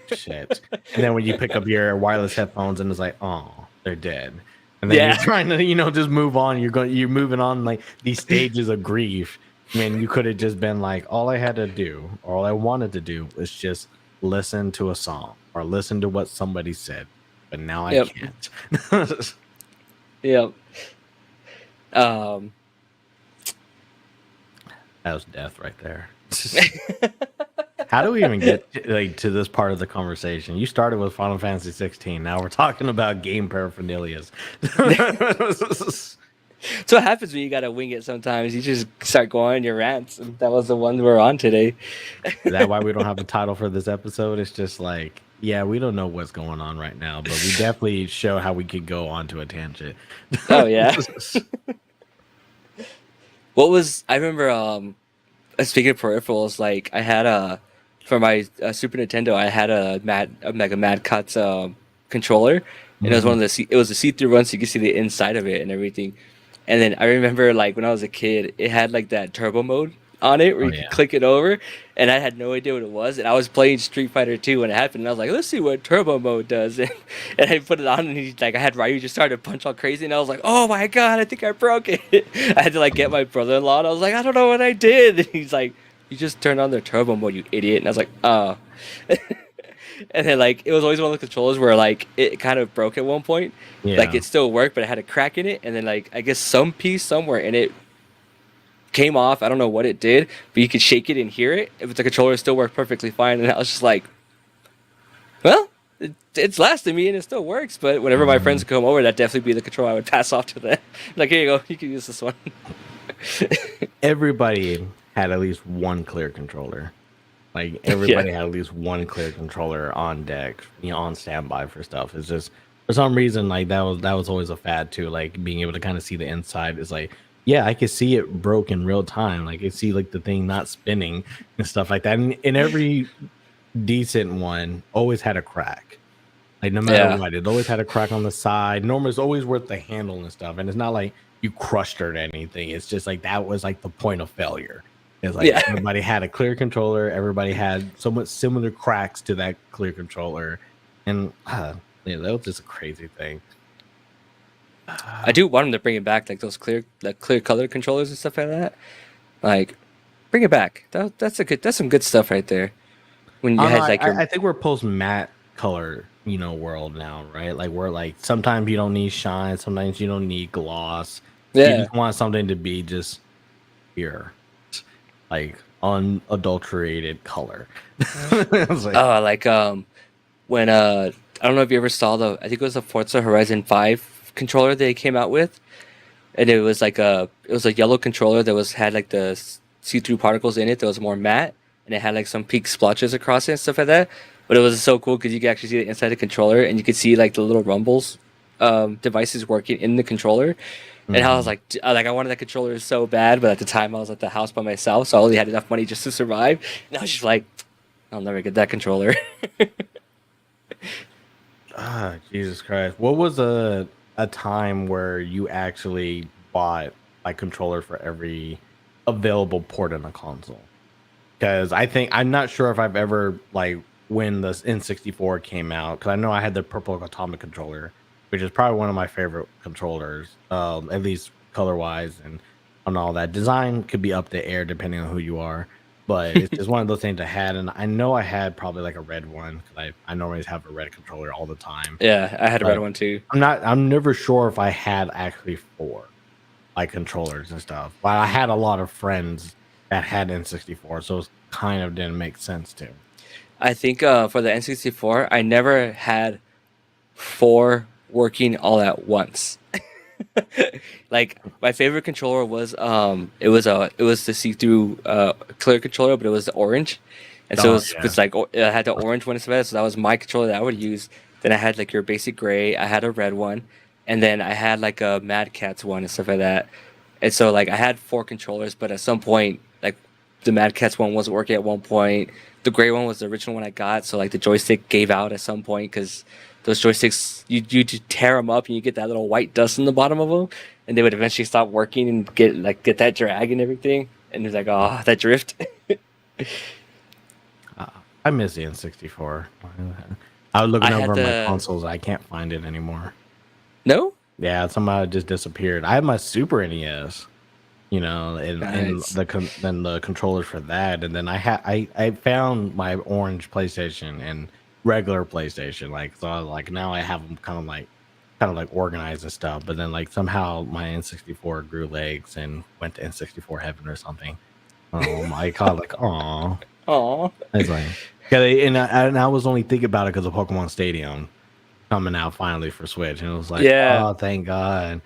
shit. And then when you pick up your wireless headphones and it's like, oh, they're dead. And then you're yeah. trying to, just move on. You're moving on like these stages of grief. I mean, you could have just been like, all I had to do, or all I wanted to do was just listen to a song or listen to what somebody said. But now I Yep, can't. yep. Um, That was death right there. How do we even get to this part of the conversation? You started with Final Fantasy 16. Now we're talking about game paraphernalia. so what happens when you gotta wing it sometimes. You just start going on your rants. And that was the one we're on today. Is that why we don't have a title for this episode? It's just like, yeah, we don't know what's going on right now, but we definitely show how we could go onto a tangent. Oh yeah. What was I remember? Speaking of peripherals, like I had a for my Super Nintendo, I had like a Mad Catz controller, and it was one Mhm. of it was a see-through one, so you could see the inside of it and everything. And then I remember like when I was a kid, it had like that turbo mode on it where Oh you could yeah. click it over, and I had no idea what it was. And I was playing Street Fighter 2 when it happened, and I was like, let's see what turbo mode does. And I put it on, and he's like, I had Ryu just started to punch all crazy, and I was like, oh my god, I think I broke it. I had to like get my brother-in-law, and I was like, I don't know what I did. And he's like, you just turned on the turbo mode, you idiot. And I was like, oh. And then like it was always one of the controllers where like it kind of broke at one point. Like Yeah. it still worked, but it had a crack in it, and then like I guess some piece somewhere in it came off. I don't know what it did, but you could shake it and hear it. If the controller still worked perfectly fine, and I was just like, well, it's lasting me and it still works. But whenever my friends Mhm. come over, that'd definitely be the controller I would pass off to them. Like here you go, you can use this one. Everybody had at least one clear controller. Like Yeah, everybody had at least one clear controller on deck, on standby for stuff. It's just for some reason like that was always a fad too. Like being able to kind of see the inside is like, yeah, I could see it broke in real time. Like I see like the thing not spinning and stuff like that. And every decent one always had a crack. Like no matter yeah, what, it always had a crack on the side. Normally, it's always worth the handle and stuff. And it's not like you crushed it or anything. It's just like that was like the point of failure. It's like yeah. everybody had a clear controller. Everybody had somewhat similar cracks to that clear controller, and yeah, that was just a crazy thing. I do want them to bring it back, like those clear color controllers and stuff like that. Like, bring it back. That's some good stuff right there. When you I don't know. had like your I think we're post matte color, world now, right? Like we're like sometimes you don't need shine, sometimes you don't need gloss. You yeah. just want something to be just pure, like unadulterated color. It's like, Oh, like when I don't know if you ever saw I think it was the Forza Horizon 5 controller they came out with, and it was a yellow controller that had like the see-through particles in it that was more matte, and it had like some peak splotches across it and stuff like that. But it was so cool because you could actually see the inside of the controller, and you could see like the little rumbles devices working in the controller. And I was mhm. like, I wanted that controller so bad, but at the time I was at the house by myself, so I only had enough money just to survive. And I was just like, I'll never get that controller. Jesus Christ. What was a time where you actually bought a controller for every available port in a console? Because I'm not sure if I've ever like when the N64 came out, because I know I had the purple atomic controller, which is probably one of my favorite controllers, at least color wise and on all that. Design could be up to air depending on who you are, but it's just one of those things I had, and I know I had probably like a red one because I normally have a red controller all the time. Yeah, I had a red But one too. I'm never sure if I had actually four like controllers and stuff. But I had a lot of friends that had N64, so it kind of didn't make sense to. I think for the N64, I never had four working all at once. Like my favorite controller was it was the see-through clear controller, but it was the orange, and so Oh it's yeah. like it had the orange one instead. So that was my controller that I would use. Then I had like your basic gray. I had a red one, and then I had like a Mad Catz one and stuff like that. And so like I had four controllers, but at some point like the Mad Catz one wasn't working at one point. The gray one was the original one I got, so like the joystick gave out at some point because those joysticks you just tear them up and you get that little white dust in the bottom of them, and they would eventually stop working and get that drag and everything. And it's like, oh, that drift. Uh, I miss the N64. I was looking I had over my the consoles. I can't find it anymore. no. Yeah, somehow it just disappeared. I had my Super NES, Nice. then the controllers for that, and then I found my orange PlayStation and regular PlayStation. Like so, like now I have them kind of like organized and stuff. But then like somehow my N64 grew legs and went to N64 heaven or something. I call it like, oh, Aw. it's like, yeah, and I was only thinking about it because of Pokemon Stadium coming out finally for Switch, and it was like, Yeah, oh, thank God,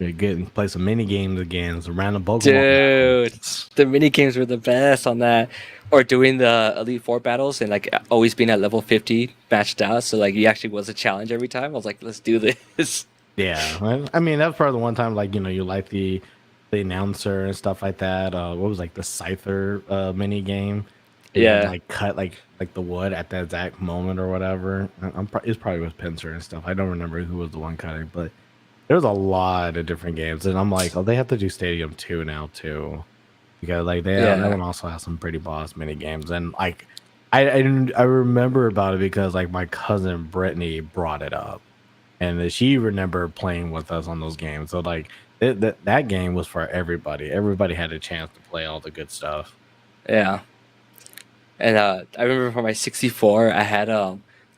we get to play some mini games again, some random Pokemon dude. battles. The mini games were the best on that. Or doing the Elite Four battles and like always being at level 50 matched out. So like you actually was a challenge every time. I was like, let's do this. Yeah, I mean that's probably the one time like you like the announcer and stuff like that. What was like the Scyther mini game? You had to Yeah. like cut like the wood at that exact moment or whatever. It's probably with Pincer and stuff. I don't remember who was the one cutting, but There's a lot of different games, and I'm like, oh, they have to do Stadium 2 now too, because like that Yeah. one also has some pretty boss mini games, and like I remember about it because like my cousin Brittany brought it up, and she remembered playing with us on those games. So like that game was for everybody. Everybody had a chance to play all the good stuff. Yeah. And I remember for my 64, I had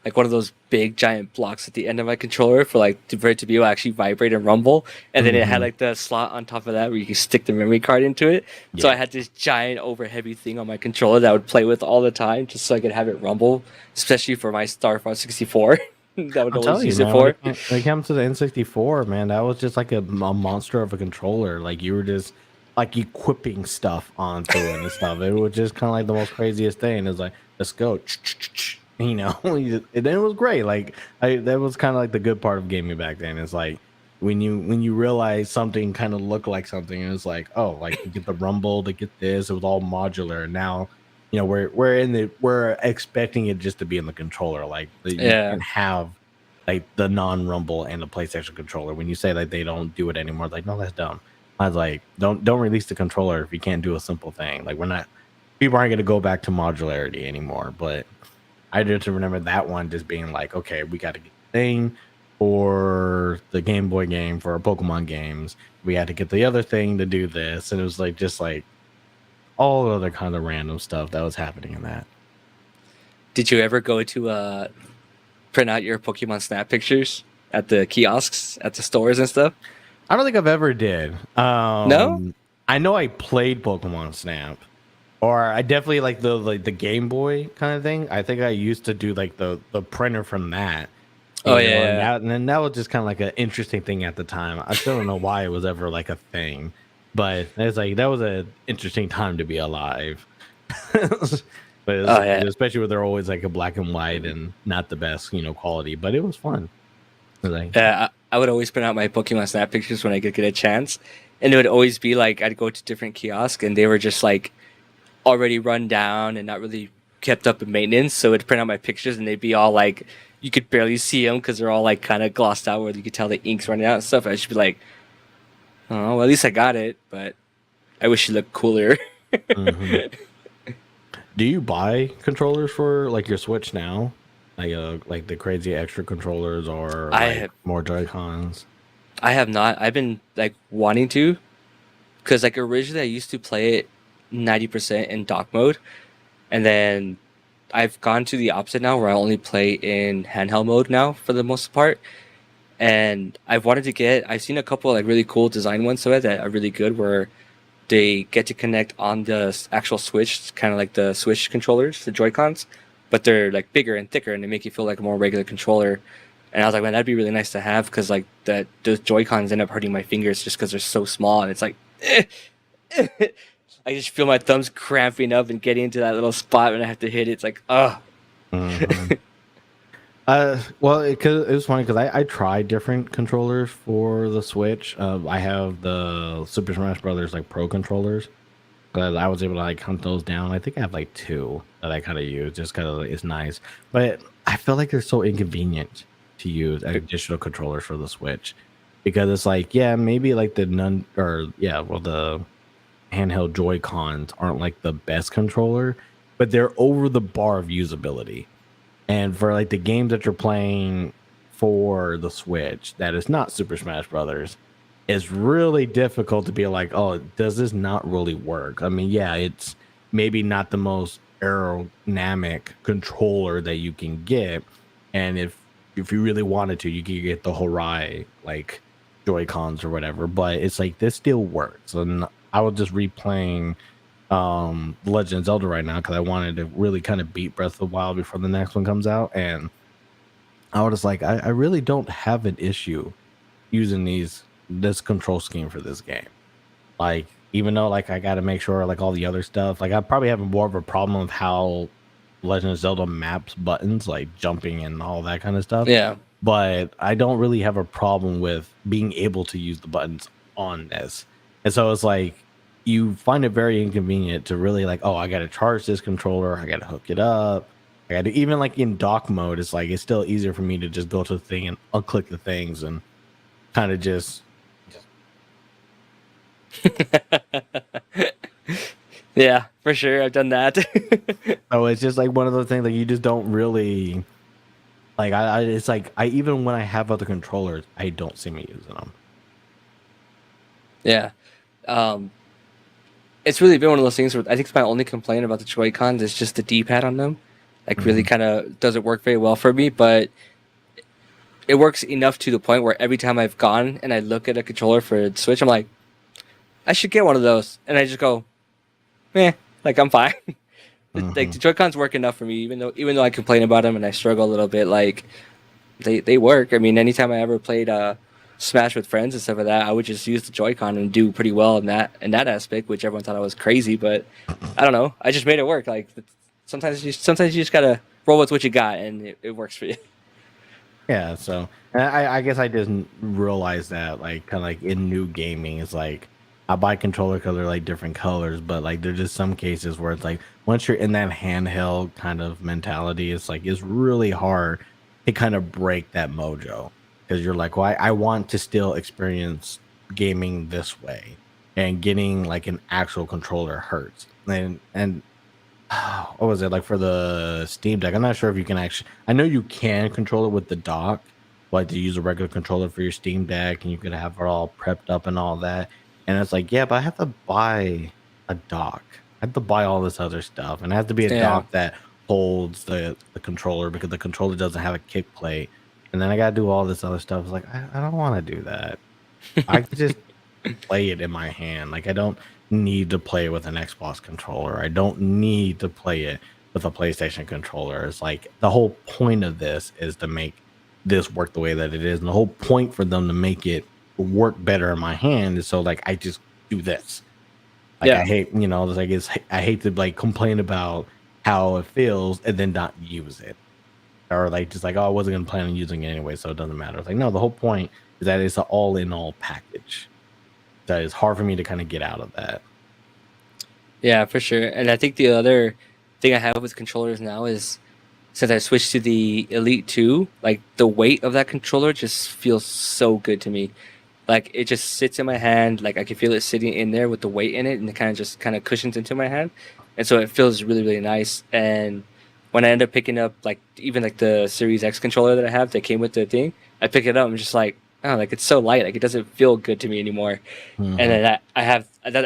like one of those big giant blocks at the end of my controller for like for it to be able to actually vibrate and rumble. And then it had Mhm. like the slot on top of that where you can stick the memory card into it. So I Yeah. had this giant over heavy thing on my controller that I would play with all the time just so I could have it rumble, especially for my Star Fox 64. That I would I'm always telling you, use it man, for. when it comes to the N64, man, that was just like a monster of a controller. Like you were just like equipping stuff onto it and stuff. It was just kind of like the most craziest thing. It's like, let's go, you know. And then it was great. Like that was kind of like the good part of gaming back then. It's like when you realize something kind of looked like something, and it's like, oh, like to get the rumble, to get this, it was all modular. And now, you know, we're expecting it just to be in the controller. Like you Yeah. can't have like the non-rumble and the PlayStation controller. When you say that they don't do it anymore, like, no, that's dumb. I was like, don't release the controller if you can't do a simple thing. Like we're not people aren't gonna go back to modularity anymore. But I just remember that one just being like, okay, we got to get the thing for the Game Boy game for our Pokemon games. We had to get the other thing to do this, and it was like just like all other kind of random stuff that was happening in that. Did you ever go to print out your Pokemon Snap pictures at the kiosks, at the stores and stuff? I don't think I've ever did. No? I know I played Pokemon Snap, or I definitely like the Game Boy kind of thing. I think I used to do like the printer from that. Oh, You know, yeah. and then that was just kind of like an interesting thing at the time. I still don't know why it was ever like a thing, but it's like that was an interesting time to be alive. But Oh, yeah. especially when they're always like a black and white and not the best, you know, quality. But it was fun. It was like, Yeah, I would always print out my Pokemon Snap pictures when I could get a chance. And it would always be like I'd go to different kiosks and they were just like already run down and not really kept up in maintenance. So it'd print out my pictures and they'd be all like, you could barely see them because they're all like kind of glossed out where you could tell the ink's running out and stuff. I should be like, oh, well, at least I got it, but I wish it looked cooler. mhm. Do you buy controllers for like your Switch now? Like the crazy extra controllers or I like have, more Joy-Cons? I have not. I've been like wanting to because like originally I used to play it 90% in dock mode, and then I've gone to the opposite now where I only play in handheld mode now for the most part. And I've seen a couple like really cool design ones of it that are really good where they get to connect on the actual Switch, kind of like the Switch controllers, the Joy-Cons, but they're like bigger and thicker and they make you feel like a more regular controller. And I was like, man, that'd be really nice to have because like the Joy-Cons end up hurting my fingers just because they're so small and it's like, I just feel my thumbs cramping up and getting into that little spot when I have to hit it. It's like, oh, Mhm. Well, cause it was funny because I tried different controllers for the Switch. I have the Super Smash Brothers like Pro controllers. But I was able to like hunt those down. I think I have like two that I kind of use just because it's nice. But I feel like they're so inconvenient to use additional controllers for the Switch because it's like, yeah, maybe like the none or yeah, well the handheld Joy Cons aren't like the best controller, but they're over the bar of usability. And for like the games that you're playing for the Switch, that is not Super Smash Brothers, it's really difficult to be like, oh, does this not really work? I mean, yeah, it's maybe not the most aerodynamic controller that you can get, and if you really wanted to, you could get the Horai like Joy Cons or whatever. But it's like this still works, and I was just replaying Legend of Zelda right now because I wanted to really kind of beat Breath of the Wild before the next one comes out, and I was like, I really don't have an issue using this control scheme for this game. Like, even though like I got to make sure like all the other stuff, like I probably have more of a problem with how Legend of Zelda maps buttons, like jumping and all that kind of stuff. yeah. But I don't really have a problem with being able to use the buttons on this. And so it's like you find it very inconvenient to really like, oh, I got to charge this controller, I got to hook it up. I got to even like in dock mode, it's like it's still easier for me to just go to the thing and unclick the things and kind of just Yeah, for sure. I've done that. oh, it's just like one of those things like you just don't really like. It's like I even when I have other controllers, I don't see me using them. Yeah. Um, it's really been one of those things where I think my only complaint about the Joy Cons is just the D-pad on them. Like, really kind of doesn't work very well for me, but it works enough to the point where every time I've gone and I look at a controller for the Switch, I'm like, I should get one of those. And I just go, like I'm fine. Like the Joy Cons work enough for me, even though I complain about them and I struggle a little bit. Like they work. I mean, anytime I ever played Smash with friends and stuff like that, I would just use the Joy-Con and do pretty well in that aspect, which everyone thought I was crazy. But I don't know. I just made it work. Like sometimes you just gotta roll with what you got, and it works for you. Yeah, so and I guess I didn't realize that like kind of like in new gaming, it's like I buy controller because they're like different colors, but like there's just some cases where it's like once you're in that handheld kind of mentality, it's like it's really hard to kind of break that mojo because you're like, well, I want to still experience gaming this way, and getting like an actual controller hurts. And what was it like for the Steam Deck? I'm not sure if you can actually. I know you can control it with the dock, like to use a regular controller for your Steam Deck, and you could have it all prepped up and all that. And it's like, yeah, but I have to buy a dock. I have to buy all this other stuff, and it has to be a Yeah. dock that holds the controller because the controller doesn't have a kick plate. And then I gotta do all this other stuff. It's like I don't want to do that. I could just play it in my hand. Like I don't need to play it with an Xbox controller. I don't need to play it with a PlayStation controller. It's like the whole point of this is to make this work the way that it is. And the whole point for them to make it work better in my hand is so like I just do this. Like Yeah. I hate, it's like I hate to like complain about how it feels and then not use it. Or like just like, oh, I wasn't gonna plan on using it anyway, so it doesn't matter. It's like no, the whole point is that it's an all in all package. That is hard for me to kind of get out of that. Yeah, for sure. And I think the other thing I have with controllers now is since I switched to the Elite 2, like the weight of that controller just feels so good to me. Like it just sits in my hand, like I can feel it sitting in there with the weight in it, and it kind of cushions into my hand. And so it feels really, really nice. And when I end up picking up like even like the Series X controller that I have that came with the thing, I pick it up, I'm just like, oh, like it's so light, like it doesn't feel good to me anymore. And then I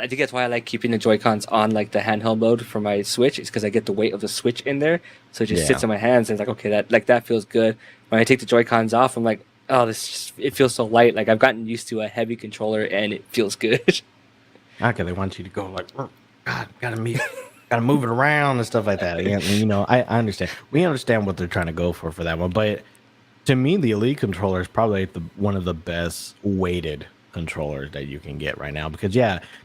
think that's why I like keeping the Joy Cons on like the handheld mode for my Switch. Is because I get the weight of the Switch in there, so it just sits Yeah. in my hands, and it's like okay, that feels good. When I take the Joy Cons off, I'm like, oh, it feels so light. Like I've gotten used to a heavy controller, and it feels good. Okay, they want you to go like, "Oh, God, gotta move it around and stuff like that. Yeah, I understand. We understand what they're trying to go for that one, but to me, the Elite controller is probably one of the best weighted controllers that you can get right now because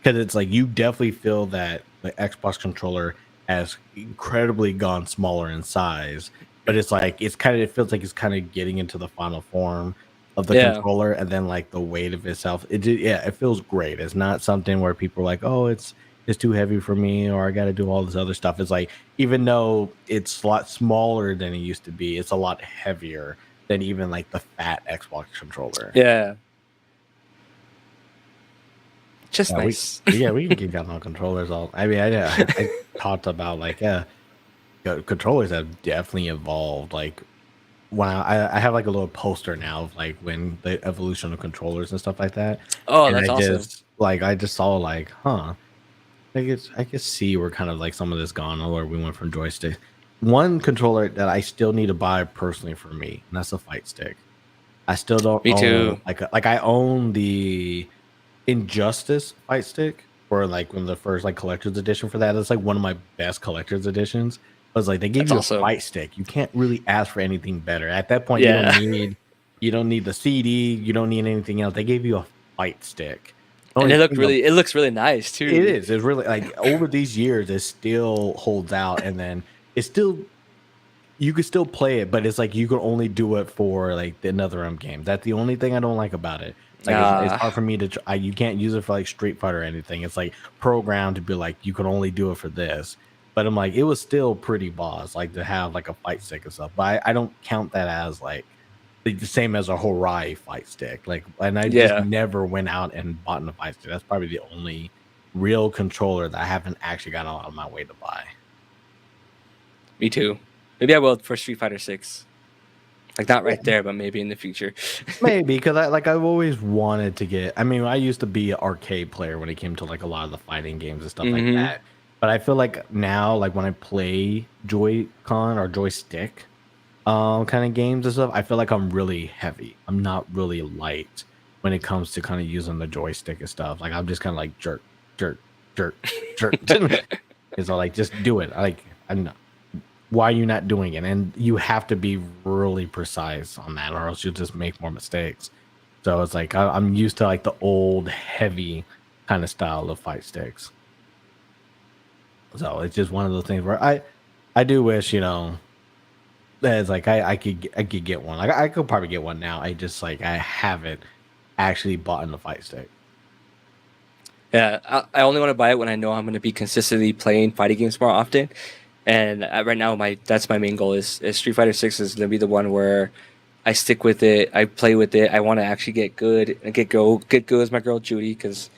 it's like you definitely feel that the Xbox controller has incredibly gone smaller in size, but it's like it feels like it's kind of getting into the final form of the Yeah. controller, and then like the weight of itself, it feels great. It's not something where people are like, oh, it's too heavy for me, or I got to do all this other stuff. It's like even though it's a lot smaller than it used to be, it's a lot heavier than even like the fat Xbox controller. Yeah. Just Yeah, nice. we can keep on controllers all. I mean, I talked about like controllers have definitely evolved. Like when I have like a little poster now of like when the evolution of controllers and stuff like that. Oh, And that's awesome. I just saw like, I could see where kind of like some of this gone, or where we went from joystick. One controller that I still need to buy personally for me, and that's a fight stick. I still don't Me own too. like I own the Injustice fight stick, or like when the first like collector's edition for that. It's like one of my best collector's editions. It was like they gave That's you awesome. a fight stick. You can't really ask for anything better. At that point, Yeah. you don't need the CD, you don't need anything else. They gave you a fight stick. And Only it thing it looks really nice too. it is. It's really like over these years, it still holds out, and then it's still you could still play it, but it's like you can only do it for like the NetherRealm game. That's the only thing I don't like about it. Like it's hard for me to. You can't use it for like Street Fighter or anything. It's like programmed to be like you can only do it for this. But I'm like, it was still pretty boss, like to have like a fight stick and stuff. But I don't count that as like the same as a Hawaii fight stick. Like, and I just Yeah, never went out and bought a fight stick. That's probably the only real controller that I haven't actually gone out of my way to buy. me too. Maybe I will for Street Fighter 6. Like not right there, but maybe in the future. Maybe because I've always wanted to get. I mean, I used to be an arcade player when it came to like a lot of the fighting games and stuff like Hmm. that. But I feel like now, like when I play Joy-Con or joystick, kind of games and stuff, I feel like I'm really heavy. I'm not really light when it comes to kind of using the joystick and stuff. Like I'm just kind of like jerk, jerk, jerk, jerk. It's all like just do it. Like I'm not, why are you not doing it? And you have to be really precise on that, or else you'll just make more mistakes. So it's like I'm used to like the old heavy kind of style of fight sticks. So it's just one of those things where I do wish, that it's like I could get one. Like I could probably get one now. I just like I haven't actually bought in the fight stick. Yeah, I only want to buy it when I know I'm going to be consistently playing fighting games more often. And right now, that's my main goal is Street Fighter 6 is going to be the one where I stick with it, I play with it. I want to actually get good and get good as my girl Judy because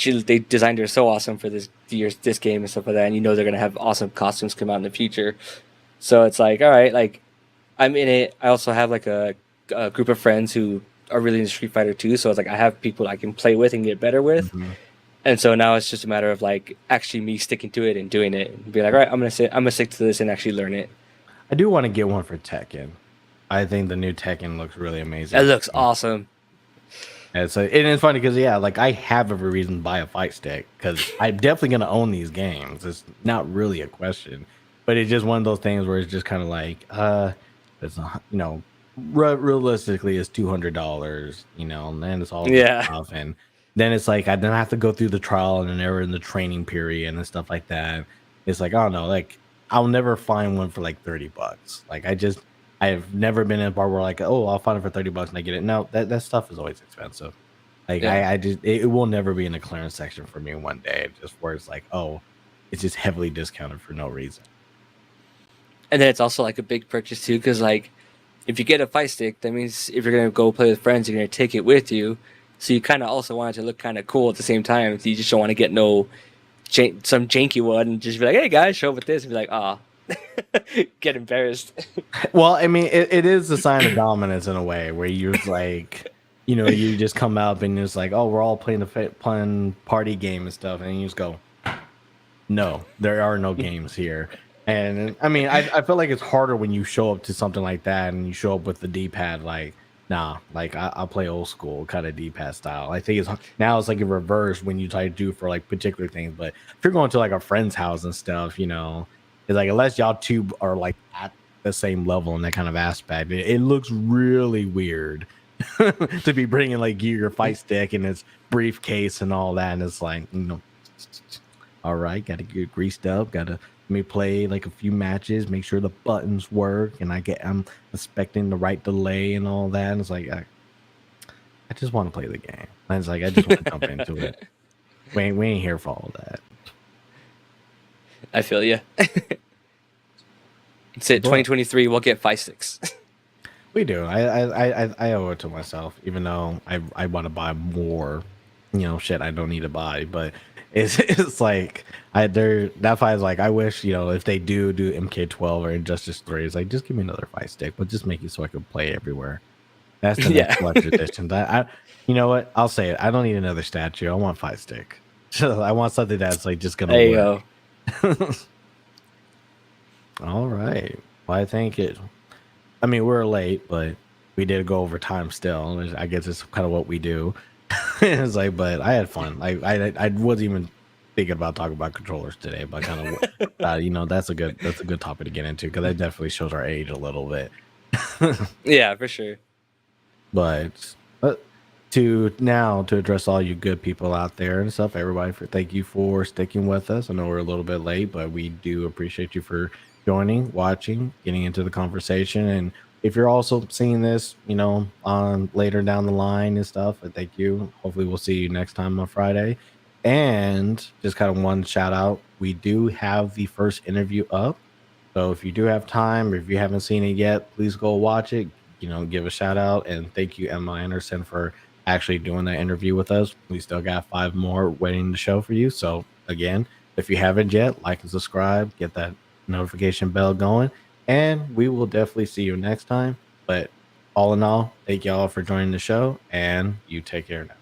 they designed her so awesome for this game and stuff like that. And you know they're going to have awesome costumes come out in the future. So it's like, all right, like I'm in it. I also have like a group of friends who are really into Street Fighter too. So it's like I have people I can play with and get better with. Mhm. And so now it's just a matter of like actually me sticking to it and doing it and be like, all right, I'm gonna stick to this and actually learn it. I do want to get one for Tekken. I think the new Tekken looks really amazing. It looks awesome. And so, and it's funny because yeah, like I have every reason to buy a fight stick because I'm definitely gonna own these games. It's not really a question, but it's just one of those things where it's just kind of like, it's not, realistically, it's $200, and then it's all this Yeah. stuff, and then it's like I then have to go through the trial and then they're in the training period and stuff like that. It's like I don't know, like I'll never find one for like $30. Like I've never been in a bar where like, oh, I'll find it for $30 and I get it. No, that stuff is always expensive. Like Yeah. I just it will never be in the clearance section for me one day, just where it's like, oh, it's just heavily discounted for no reason. And then it's also like a big purchase too, because like if you get a fight stick, that means if you're gonna go play with friends, you're gonna take it with you. So you kind of also want it to look kind of cool at the same time. So you just don't want to get some janky one and just be like, hey guys, show up with this and be like, ah, get embarrassed. Well, I mean, it is a sign of dominance in a way where you're like, you just come up and it's like, oh, we're all playing playing party game and stuff, and you just go, no, there are no games here. And I mean, I feel like it's harder when you show up to something like that and you show up with the D-pad like, nah, like I'll play old school kind of D-pad style. I think now it's like a reverse when you try to do for like particular things. But if you're going to like a friend's house and stuff, it's like unless y'all two are like at the same level in that kind of aspect, it looks really weird to be bringing like your fight stick and its briefcase and all that, and it's like, all right, got to get greased up, got to let me play like a few matches, make sure the buttons work, and I'm expecting the right delay and all that. And it's like I just want to play the game. And it's like I just want to jump into it. We ain't here for all that. I feel you. It's it. 2023. We'll get fight sticks. We do. I owe it to myself, even though I want to buy more, shit I don't need to buy. But it's like that's why I was like, I wish, if they do MK12 or Injustice 3, it's like just give me another fight stick, but just make it so I can play everywhere. That's the next collector's edition. You know what? I'll say it. I don't need another statue. I want fight stick. So I want something that's like just gonna There you work. go. All right. Well, I think it. I mean, we're late, but we did go over time still. I guess it's kind of what we do. It's like, but I had fun. Like I wasn't even thinking about talking about controllers today, but kind of, that's a good topic to get into because that definitely shows our age a little bit. Yeah, for sure. But to address all you good people out there and stuff, everybody, thank you for sticking with us. I know we're a little bit late, but we do appreciate you for joining, watching, getting into the conversation. And if you're also seeing this, on later down the line and stuff, thank you. Hopefully we'll see you next time on Friday. And just kind of one shout out, we do have the first interview up. So if you do have time, or if you haven't seen it yet, please go watch it. give a shout out and thank you, Emma Anderson, for actually doing that interview with us. We still got 5 more waiting to show for you. So again, if you haven't yet, like and subscribe, get that notification bell going, and we will definitely see you next time. But all in all, thank y'all for joining the show, and you take care now.